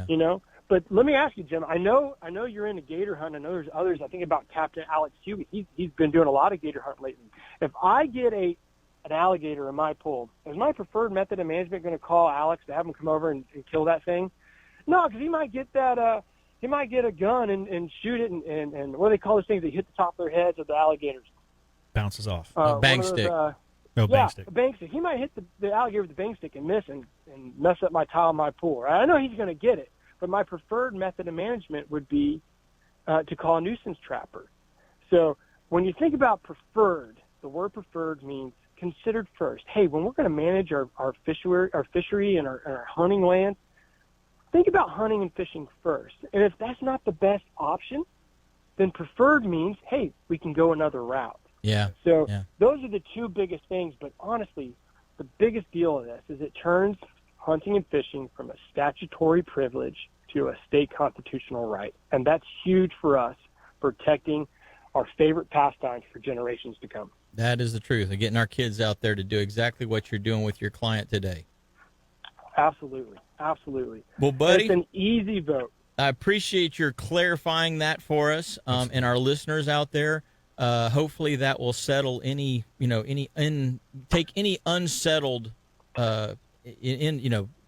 You know? But let me ask you, Jim, I know you're into gator hunting. I know there's others. I think about Captain Alex Huey. He's been doing a lot of gator hunting lately. If I get an alligator in my pool, is my preferred method of management going to call Alex to have him come over and kill that thing? No, because he might get that. He might get a gun and shoot it, and what do they call those things? They hit the top of their heads of the alligators. Bounces off. Bang stick. Bang stick. A bang stick. He might hit the alligator with the bang stick and miss and mess up my tile in my pool. Right? I know he's going to get it, but my preferred method of management would be to call a nuisance trapper. So when you think about preferred, the word preferred means considered first. Hey, when we're going to manage our fishery and our hunting land, think about hunting and fishing first. And if that's not the best option, then preferred means, hey, we can go another route. Yeah. So those are the two biggest things. But honestly, the biggest deal of this is it turns hunting and fishing from a statutory privilege to a state constitutional right. And that's huge for us, protecting our favorite pastimes for generations to come. That is the truth. And getting our kids out there to do exactly what you're doing with your client today. Absolutely. Absolutely. Well, buddy, it's an easy vote. I appreciate your clarifying that for us and our listeners out there. Hopefully that will settle take any unsettled, kind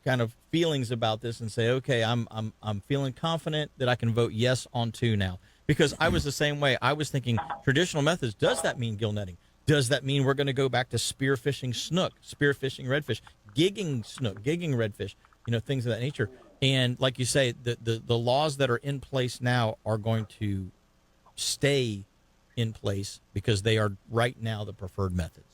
of feelings about this and say, okay, I'm feeling confident that I can vote yes on 2 now. Because I was the same way. I was thinking traditional methods. Does that mean gill netting? Does that mean we're going to go back to spearfishing snook, spearfishing redfish, gigging snook, gigging redfish, things of that nature? And like you say, the laws that are in place now are going to stay in place because they are right now the preferred methods.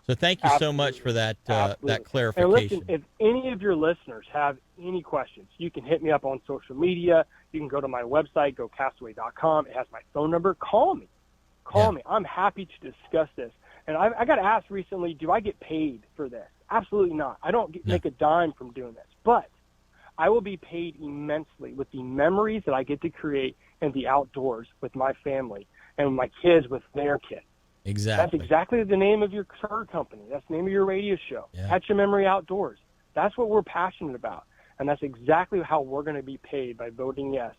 So thank you so much for that that clarification. And listen, if any of your listeners have any questions, you can hit me up on social media. You can go to my website, gocastaway.com. It has my phone number. Call me. Call me. I'm happy to discuss this. And I got asked recently, do I get paid for this? Absolutely not. I don't make a dime from doing this. But I will be paid immensely with the memories that I get to create in the outdoors with my family and my kids with their kids. Exactly. That's exactly the name of your car company. That's the name of your radio show. Yeah. Catch a Memory Outdoors. That's what we're passionate about. And that's exactly how we're going to be paid, by voting yes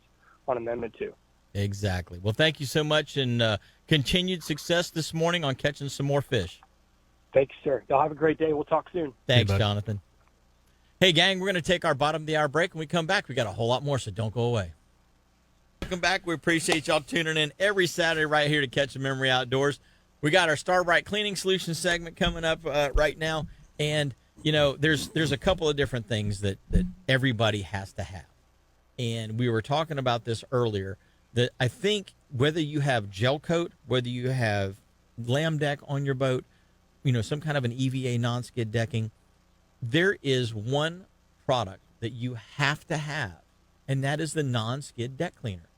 on Amendment 2. Exactly. Well, thank you so much, and continued success this morning on catching some more fish. Thank you, sir. Y'all have a great day. We'll talk soon. Thanks, Hey, Jonathan. Hey, gang, we're going to take our bottom of the hour break. When we come back, we got a whole lot more, so don't go away. Welcome back. We appreciate y'all tuning in every Saturday right here to Catch a Memory Outdoors. We got our Starbright Cleaning Solutions segment coming up right now, and there's a couple of different things that everybody has to have, and we were talking about this earlier. That I think whether you have gel coat, whether you have lamb deck on your boat, some kind of an EVA non-skid decking, there is one product that you have to have, and that is the non-skid deck cleaner.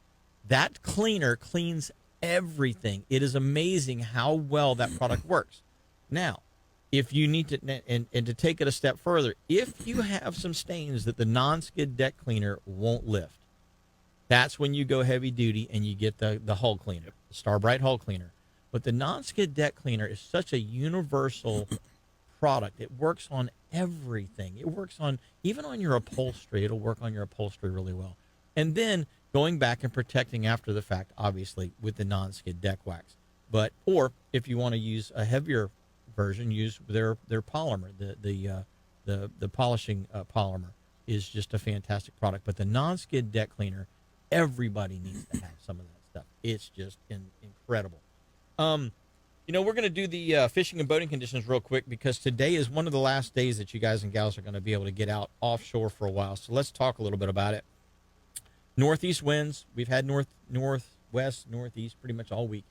That cleaner cleans everything. It is amazing how well that product works. Now, if you need to, and to take it a step further, if you have some stains that the non-skid deck cleaner won't lift, that's when you go heavy duty and you get the hull cleaner, the Starbright hull cleaner. But the non-skid deck cleaner is such a universal product. It works on everything. It works on, even on your upholstery. It'll work on your upholstery really well. And then going back and protecting after the fact, obviously, with the non-skid deck wax. But, or if you want to use a heavier version, use their polymer. The polishing polymer is just a fantastic product. But the non-skid deck cleaner, everybody needs to have some of that stuff. It's just incredible. We're going to do the fishing and boating conditions real quick because today is one of the last days that you guys and gals are going to be able to get out offshore for a while. So let's talk a little bit about it. Northeast winds. We've had northwest, northeast pretty much all week.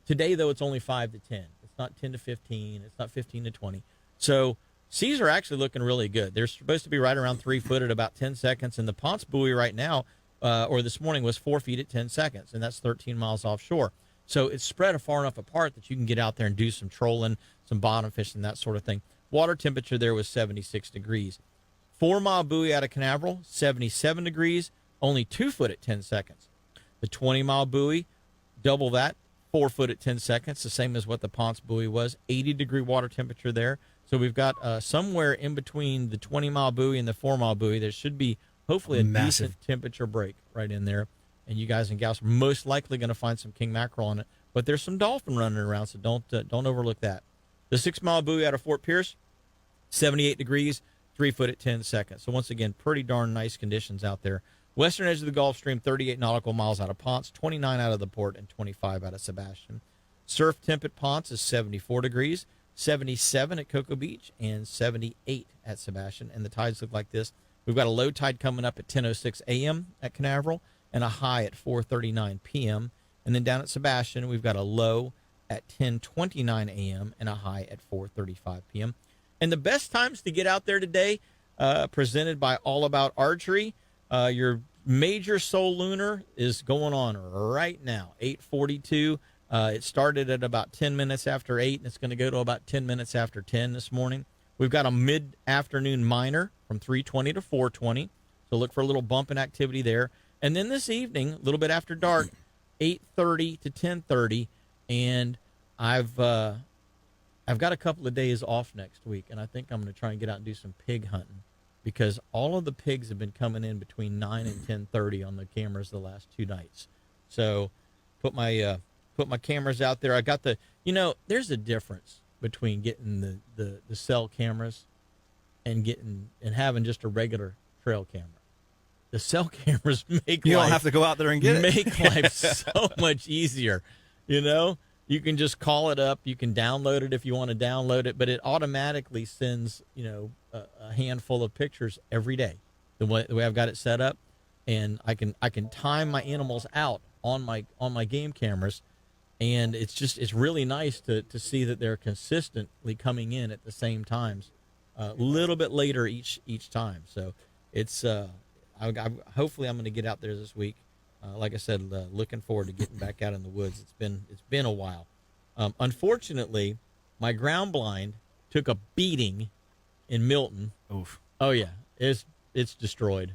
Today, though, it's only 5 to 10. It's not 10 to 15. It's not 15 to 20. So seas are actually looking really good. They're supposed to be right around 3 foot at about 10 seconds. And the Ponce buoy right now, or this morning, was 4 feet at 10 seconds. And that's 13 miles offshore. So it's spread far enough apart that you can get out there and do some trolling, some bottom fishing, that sort of thing. Water temperature there was 76 degrees. 4 Mile buoy out of Canaveral, 77 degrees, only 2 foot at 10 seconds. The 20 Mile buoy, double that, 4 foot at 10 seconds, the same as what the Ponce buoy was, 80-degree water temperature there. So we've got somewhere in between the 20 Mile buoy and the 4 Mile buoy, there should be hopefully a decent temperature break right in there. And you guys and gals are most likely going to find some king mackerel on it. But there's some dolphin running around, so don't overlook that. The 6 Mile buoy out of Fort Pierce, 78 degrees, 3 foot at 10 seconds. So once again, pretty darn nice conditions out there. Western edge of the Gulf Stream, 38 nautical miles out of Ponce, 29 out of the port, and 25 out of Sebastian. Surf temp at Ponce is 74 degrees, 77 at Cocoa Beach, and 78 at Sebastian. And the tides look like this. We've got a low tide coming up at 10:06 a.m. at Canaveral, and a high at 4:39 p.m. And then down at Sebastian, we've got a low at 10:29 a.m. and a high at 4:35 p.m. And the best times to get out there today, presented by All About Archery, your major Soul Lunar is going on right now, 8:42. It started at about 10 minutes after 8, and it's going to go to about 10 minutes after 10 this morning. We've got a mid-afternoon minor from 3:20 to 4:20, so look for a little bump in activity there. And then this evening, a little bit after dark, 8:30 to 10:30, and I've got a couple of days off next week, and I think I'm going to try and get out and do some pig hunting because all of the pigs have been coming in between 9 and 10:30 on the cameras the last 2 nights. So put my cameras out there. I got there's a difference between getting the cell cameras and having just a regular trail camera. The cell cameras make you don't have to go out there and get it. Make life so much easier. You can just call it up. You can download it if you want to download it, but it automatically sends a handful of pictures every day. The way I've got it set up, and I can time my animals out on my game cameras, and it's really nice to see that they're consistently coming in at the same times, a little bit later each time. So it's hopefully I'm going to get out there this week. Like I said, looking forward to getting back out in the woods. It's been a while. Unfortunately, my ground blind took a beating in Milton. Oof. Oh yeah, it's destroyed.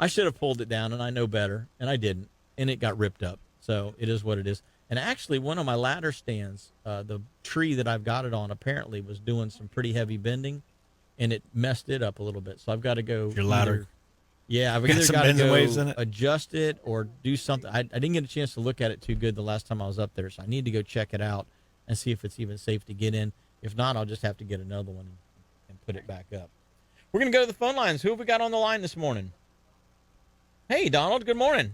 I should have pulled it down, and I know better, and I didn't, and it got ripped up. So it is what it is. And actually, one of my ladder stands, the tree that I've got it on, apparently was doing some pretty heavy bending, and it messed it up a little bit. So I've got to go. Your ladder. Yeah, I've either got to go adjust it or do something. I didn't get a chance to look at it too good the last time I was up there, so I need to go check it out and see if it's even safe to get in. If not, I'll just have to get another one and put it back up. We're going to go to the phone lines. Who have we got on the line this morning? Hey, Donald, good morning.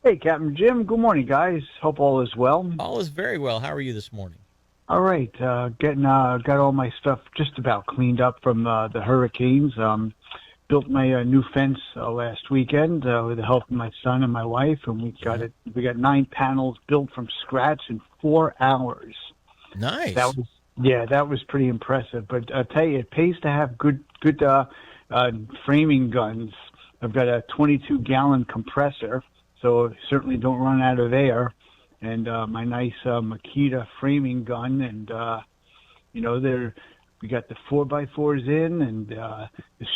Hey, Captain Jim. Good morning, guys. Hope all is well. All is very well. How are you this morning? All right. Got all my stuff just about cleaned up from the hurricanes. Built my new fence last weekend with the help of my son and my wife, and we got 9 panels built from scratch in 4 hours. Nice. That was pretty impressive. But I tell you, it pays to have good framing guns. I've got a 22-gallon compressor, so certainly don't run out of air. And my nice Makita framing gun, and they're We got the 4x4s in and the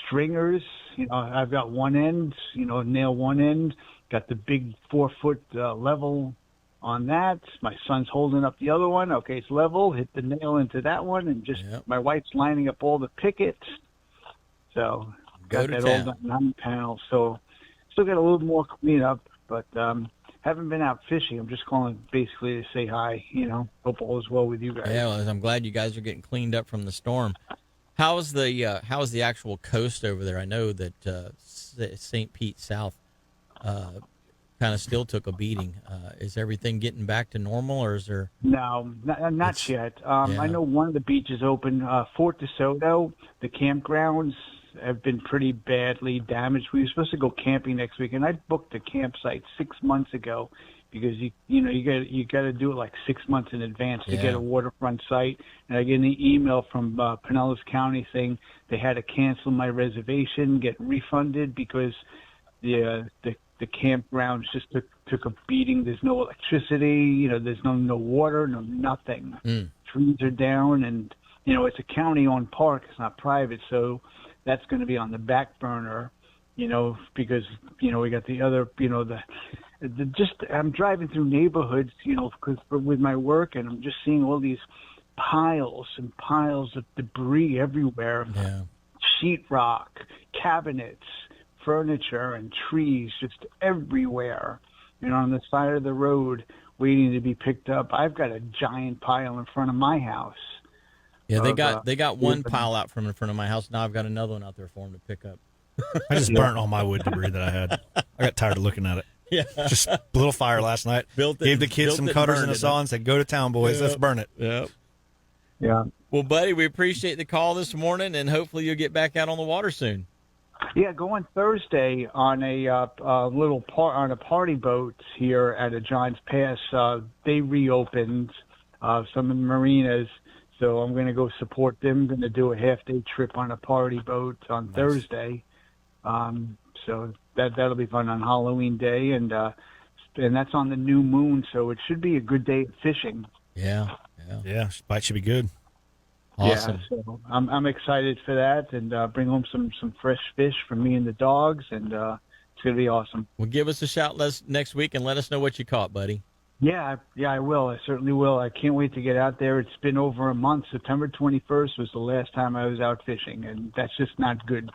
stringers. I've got one end, nail one end. Got the big 4-foot level on that. My son's holding up the other one. Okay, it's level. Hit the nail into that one, and just my wife's lining up all the pickets. So got that all done on the panel. So still got a little more cleanup, but haven't been out fishing. I'm just calling basically to say hi. Hope all is well with you guys. Yeah, well, I'm glad you guys are getting cleaned up from the storm. How's the actual coast over there? I know that St. Pete South kind of still took a beating. Is everything getting back to normal, or is there? No, not yet. I know one of the beaches open, Fort DeSoto. The campgrounds have been pretty badly damaged. We were supposed to go camping next week, and I booked a campsite 6 months ago because you got to do it like 6 months in advance to get a waterfront site. And I get an email from Pinellas County saying they had to cancel my reservation, get refunded because the campgrounds just took a beating. There's no electricity, there's no water, no nothing. Trees are down, and it's a county-owned park. It's not private, so that's going to be on the back burner, because we got the other, I'm driving through neighborhoods, because with my work, and I'm just seeing all these piles and piles of debris everywhere. Yeah. Sheetrock, cabinets, furniture, and trees just everywhere, on the side of the road waiting to be picked up. I've got a giant pile in front of my house. Yeah, they got one pile out from in front of my house. Now I've got another one out there for them to pick up. I just burnt all my wood debris that I had. I got tired of looking at it. Yeah. Just a little fire last night. Gave the kids some cutters and a saw and said, "Go to town, boys. Let's burn it." Yep. Yeah. Well, buddy, we appreciate the call this morning, and hopefully you'll get back out on the water soon. Yeah, going Thursday on a party boat here at a Johns Pass. They reopened some of the marinas, so I'm going to go support them. I'm going to do a half-day trip on a party boat on Thursday. So that'll be fun on Halloween Day, and that's on the new moon, so it should be a good day of fishing. Yeah. Bite should be good. Awesome. Yeah, so I'm excited for that, and bring home some fresh fish for me and the dogs, and it's going to be awesome. Well, give us a shout next week and let us know what you caught, buddy. Yeah, I will. I certainly will. I can't wait to get out there. It's been over a month. September 21st was the last time I was out fishing, and that's just not good.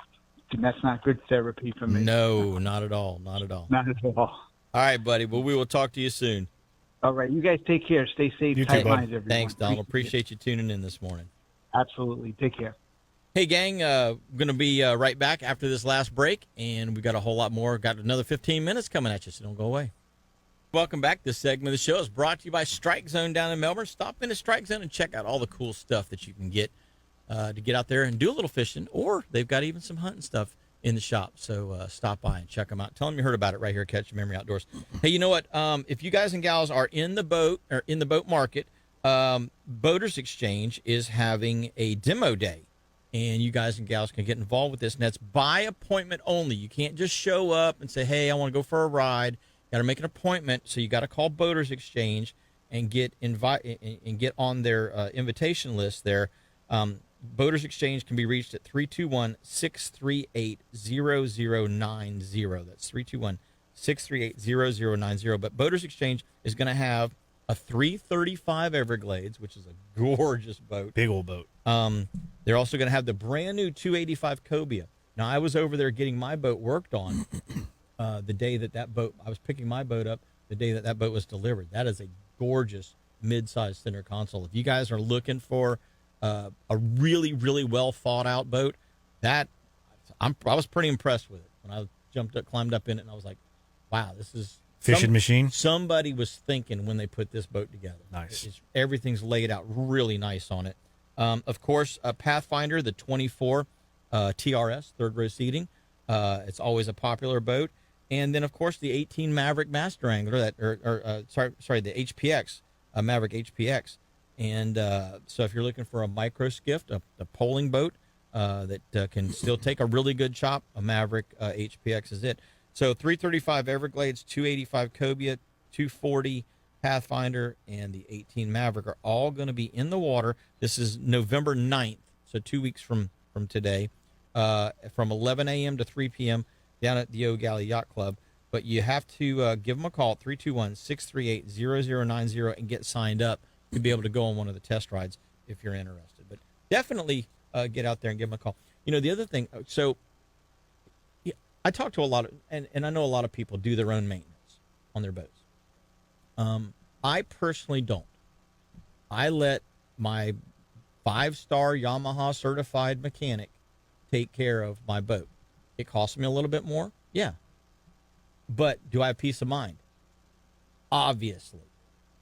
And that's not good therapy for me. No, not at all. Not at all. Not at all. All right, buddy. Well, we will talk to you soon. All right. You guys take care. Stay safe. You Tight too, bud. lines, everyone. Thanks, Donald. Appreciate you tuning in this morning. Absolutely. Take care. Hey, gang, going to be right back after this last break, and we got a whole lot more. Got another 15 minutes coming at you, so don't go away. Welcome back. This segment of the show is brought to you by Strike Zone down in Melbourne. Stop into Strike Zone and check out all the cool stuff that you can get to get out there and do a little fishing, or they've got even some hunting stuff in the shop. So stop by and check them out. Tell them you heard about it right here at Catch Your Memory Outdoors. Hey, you know what? If you guys and gals are in the boat or in the boat market, Boaters Exchange is having a demo day, and you guys and gals can get involved with this, and that's by appointment only. You can't just show up and say, "Hey, I want to go for a ride." Got to make an appointment, so you got to call Boaters Exchange and get on their invitation list there. Boaters Exchange can be reached at 321-638-0090. That's 321-638-0090. But Boaters Exchange is going to have a 335 Everglades, which is a gorgeous boat. Big old boat. They're also going to have the brand new 285 Cobia. Now, I was over there getting my boat worked on the day that boat, I was picking my boat up the day that boat was delivered. That is a gorgeous mid-sized center console. If you guys are looking for a really, really well thought out boat, I was pretty impressed with it when I climbed up in it, and I was like, wow, this is Fishing machine. Somebody was thinking when they put this boat together. Nice. Everything's laid out really nice on it. Of course, Pathfinder, the 24 TRS, third row seating. It's always a popular boat. And then, of course, the 18 Maverick Master Angler, the HPX, Maverick HPX. And so if you're looking for a micro skiff, a poling boat that can still take a really good chop, a Maverick HPX is it. So 335 Everglades, 285 Cobia, 240 Pathfinder, and the 18 Maverick are all going to be in the water. This is November 9th. So 2 weeks from today, from 11 a.m. to 3 p.m. down at the Old Galley Yacht Club. But you have to give them a call, 321-638-0090, and get signed up to be able to go on one of the test rides if you're interested. But definitely get out there and give them a call. You know, the other thing, so yeah, I talk to a lot of, and I know a lot of people do their own maintenance on their boats. I personally don't. I let my 5-star Yamaha certified mechanic take care of my boat. It costs me a little bit more, yeah. But do I have peace of mind? Obviously.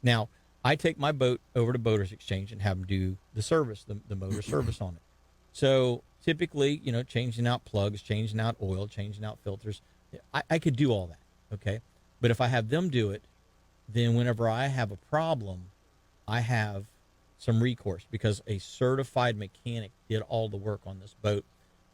Now, I take my boat over to Boaters Exchange and have them do the service, the motor service on it. So typically, you know, changing out plugs, changing out oil, changing out filters, I could do all that, okay? But if I have them do it, then whenever I have a problem, I have some recourse because a certified mechanic did all the work on this boat.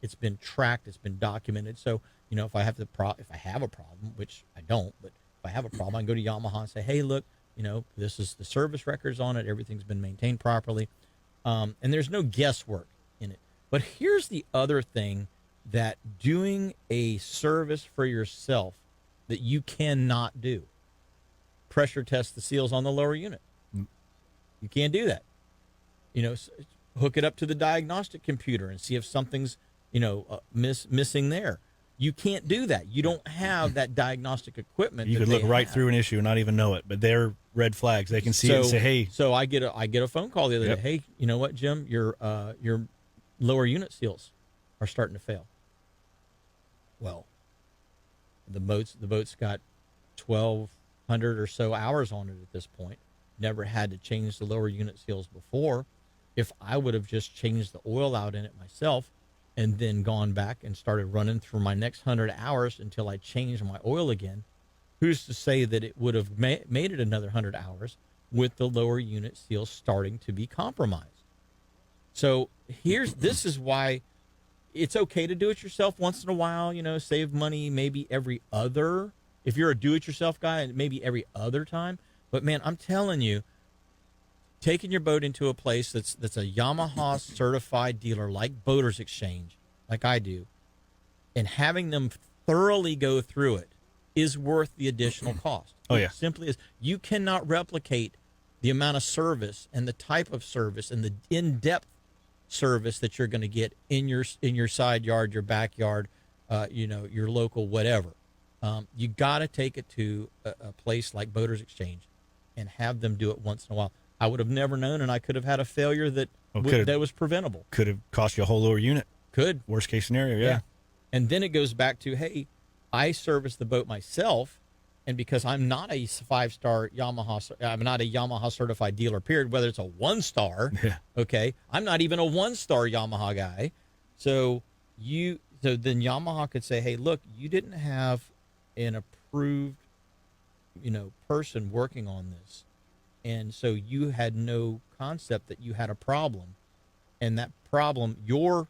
It's been tracked, it's been documented. So, you know, if I have a problem, which I don't, but if I have a problem, I can go to Yamaha and say, hey, look, you know, this is the service records on it. Everything's been maintained properly. And there's no guesswork in it. But here's the other thing that doing a service for yourself that you cannot do. Pressure test the seals on the lower unit. You can't do that. You know, hook it up to the diagnostic computer and see if something's, you know, missing there. You can't do that. You don't have that diagnostic equipment. You could look right through an issue and not even know it, but they're red flags. They can see it and say, hey. So I get a phone call the other day. Hey, you know what, Jim? Your lower unit seals are starting to fail. Well, the boat's got 1,200 or so hours on it at this point. Never had to change the lower unit seals before. If I would have just changed the oil out in it myself and then gone back and started running through my next 100 hours until I changed my oil again, who's to say that it would have made it another 100 hours with the lower unit seals starting to be compromised? So this is why it's okay to do it yourself once in a while, you know, save money maybe every other, if you're a do-it-yourself guy, and maybe every other time. But, man, I'm telling you, taking your boat into a place that's a Yamaha certified dealer like Boaters Exchange, like I do, and having them thoroughly go through it is worth the additional cost. Oh, yeah. It simply is. You cannot replicate the amount of service and the type of service and the in-depth service that you're going to get in your side yard, your backyard, you know, your local whatever. You got to take it to a place like Boaters Exchange and have them do it once in a while. I would have never known, and I could have had a failure that was preventable. Could have cost you a whole lower unit. Could. Worst case scenario, yeah. And then it goes back to, hey, I service the boat myself, and because I'm not a 5-star Yamaha, I'm not a Yamaha certified dealer, period, whether it's a 1-star, okay? I'm not even a 1-star Yamaha guy. So then Yamaha could say, hey, look, you didn't have an approved, you know, person working on this. And so you had no concept that you had a problem, and that problem, your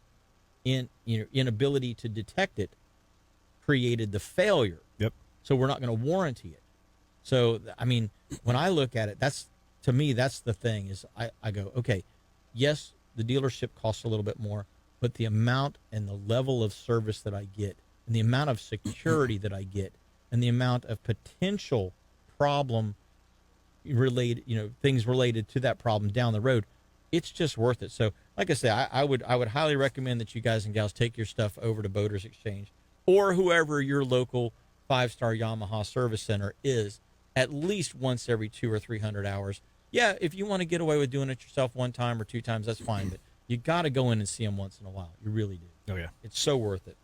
inability to detect it, created the failure. Yep. So we're not going to warranty it. So I mean, when I look at it, to me that's the thing. Is I go, okay, yes, the dealership costs a little bit more, but the amount and the level of service that I get, and the amount of security that I get, and the amount of potential problem related, you know, things related to that problem down the road, it's just worth it. So like I say, I would highly recommend that you guys and gals take your stuff over to Boaters Exchange or whoever your local 5-star Yamaha service center is at least once every 200 or 300 hours. Yeah, if you want to get away with doing it yourself one time or two times, that's fine, but you got to go in and see them once in a while. You really do. Oh, yeah. It's so worth it.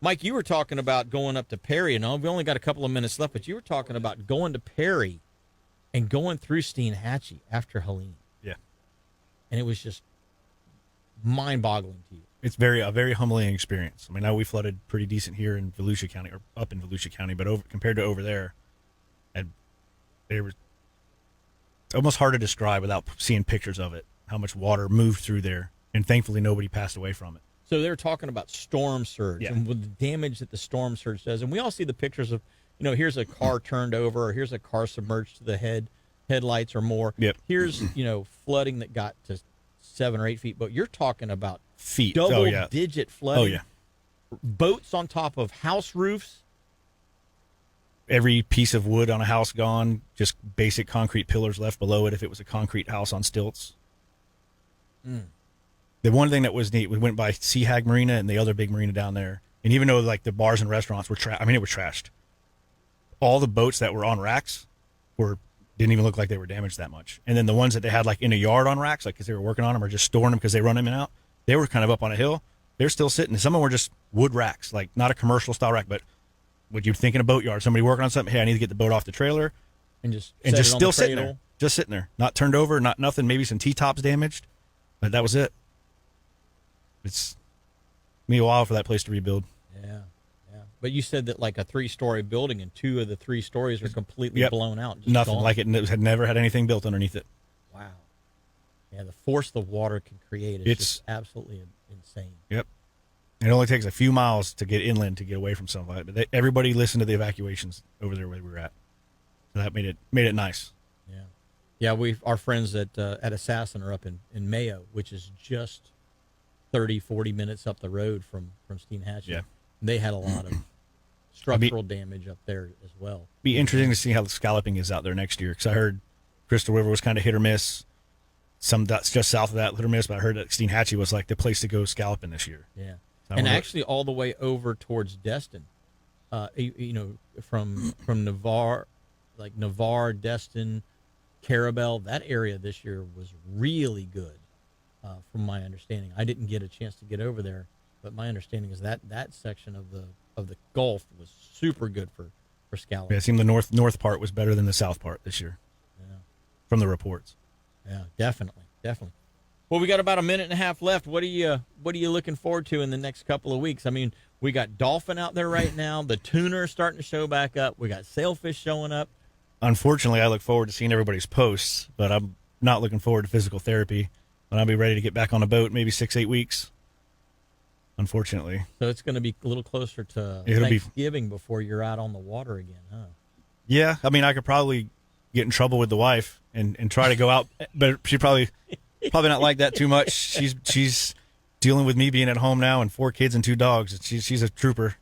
Mike, you were talking about going up to Perry, and we only got a couple of minutes left, but you were talking about going to Perry and going through Steinhatchee after Helene. Yeah. And it was just mind-boggling to you. It's a very humbling experience. I mean, now we flooded pretty decent here in Volusia County, or up in Volusia County, but compared to over there, and it's almost hard to describe without seeing pictures of it, how much water moved through there, and thankfully nobody passed away from it. So they're talking about storm surge and with the damage that the storm surge does. And we all see the pictures of, you know, here's a car turned over, or here's a car submerged to the headlights or more. Yep. Here's, you know, flooding that got to 7 or 8 feet boat. You're talking about Feet. double-digit flooding. Oh, yeah. Boats on top of house roofs. Every piece of wood on a house gone, just basic concrete pillars left below it if it was a concrete house on stilts. The one thing that was neat, we went by Sea Hag Marina and the other big marina down there, and even though like the bars and restaurants were it was trashed. All the boats that were on racks didn't even look like they were damaged that much. And then the ones that they had like in a yard on racks, like because they were working on them or just storing them because they run them in and out, they were kind of up on a hill. They're still sitting. Some of them were just wood racks, like not a commercial style rack, but what you'd think in a boatyard, somebody working on something. Hey, I need to get the boat off the trailer, And just still sitting there, just sitting there, not turned over, not nothing. Maybe some T-tops damaged, but that was it. It's me a while for that place to rebuild. Yeah. But you said that like a 3-story building and 2 of the 3 stories are completely blown out. Just Nothing gone. like it. It had never had anything built underneath it. Wow. Yeah, the force the water can create is just absolutely insane. Yep. It only takes a few miles to get inland to get away from something like that. But everybody listened to the evacuations over there where we were at. So that made it nice. Yeah. Our friends at Assassin are up in Mayo, which is just 30, 40 minutes up the road from Steenhatchee. Yeah. They had a lot of structural damage up there as well. Be interesting to see how the scalloping is out there next year, because I heard Crystal River was kind of hit or miss. Some that's just south of that hit or miss, but I heard that Steenhatchee was like the place to go scalloping this year. Yeah, so and actually all the way over towards Destin, from Navarre, like Navarre, Destin, Carabel, that area this year was really good, from my understanding. I didn't get a chance to get over there, but my understanding is that section of the Gulf was super good for scalloping. Yeah, it seemed the north part was better than the south part this year. Yeah. From the reports. Yeah, definitely. Well, we got about a minute and a half left. What are you looking forward to in the next couple of weeks? I mean, we got dolphin out there right now. The tuna are starting to show back up. We got sailfish showing up. Unfortunately, I look forward to seeing everybody's posts, but I'm not looking forward to physical therapy. But I'll be ready to get back on a boat maybe 6-8 weeks. Unfortunately. So it's going to be a little closer to Thanksgiving before you're out on the water again, huh? Yeah, I mean, I could probably get in trouble with the wife and try to go out, but she probably not like that too much. She's dealing with me being at home now and 4 kids and 2 dogs. She's a trooper.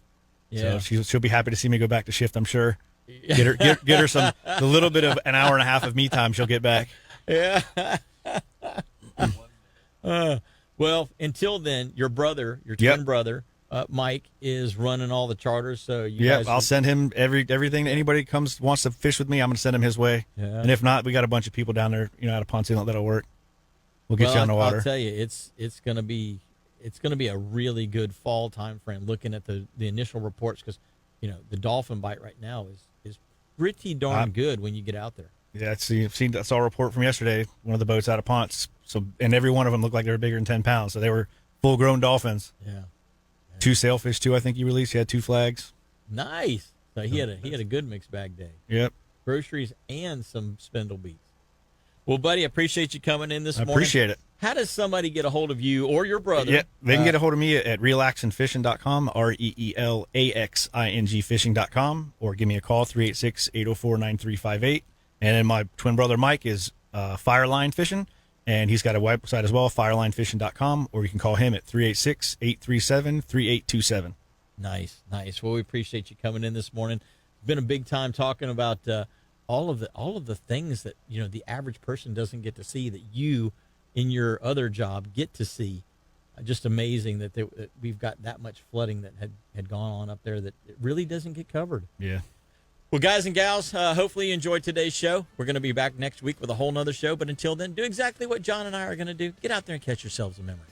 Yeah. So she'll be happy to see me go back to shift, I'm sure. Get her the little bit of an hour and a half of me time she'll get back. Yeah. Well, until then, your twin brother, Mike, is running all the charters. So I'll send him everything that anybody wants to fish with me. I'm going to send him his way. Yeah. And if not, we got a bunch of people down there, out of Ponce Inlet that'll work. We'll get you on the water. I'll tell you, it's going to be a really good fall time frame. Looking at the initial reports, because the dolphin bite right now is pretty darn good when you get out there. Yeah, I saw a report from yesterday. One of the boats out of Ponce. So, and every one of them looked like they were bigger than 10 pounds. So they were full-grown dolphins. Yeah. 2 sailfish too. I think he released. He had 2 flags. Nice. So he had a good mixed bag day. Yep. Groceries and some spindle beats. Well, buddy, I appreciate you coming in this morning. I appreciate it. How does somebody get a hold of you or your brother? Yeah, they can get a hold of me at relaxingfishing.com, REELAXING fishing.com, or give me a call, 386-804-9358. And then my twin brother Mike is Fireline Fishing, and he's got a website as well, firelinefishing.com, or you can call him at 386-837-3827. Nice. Well, we appreciate you coming in this morning. It's been a big time talking about all of the things that the average person doesn't get to see that you in your other job get to see. Just amazing that we've got that much flooding that had gone on up there that it really doesn't get covered. Yeah. Well, guys and gals, hopefully you enjoyed today's show. We're going to be back next week with a whole nother show. But until then, do exactly what John and I are going to do. Get out there and catch yourselves a memory.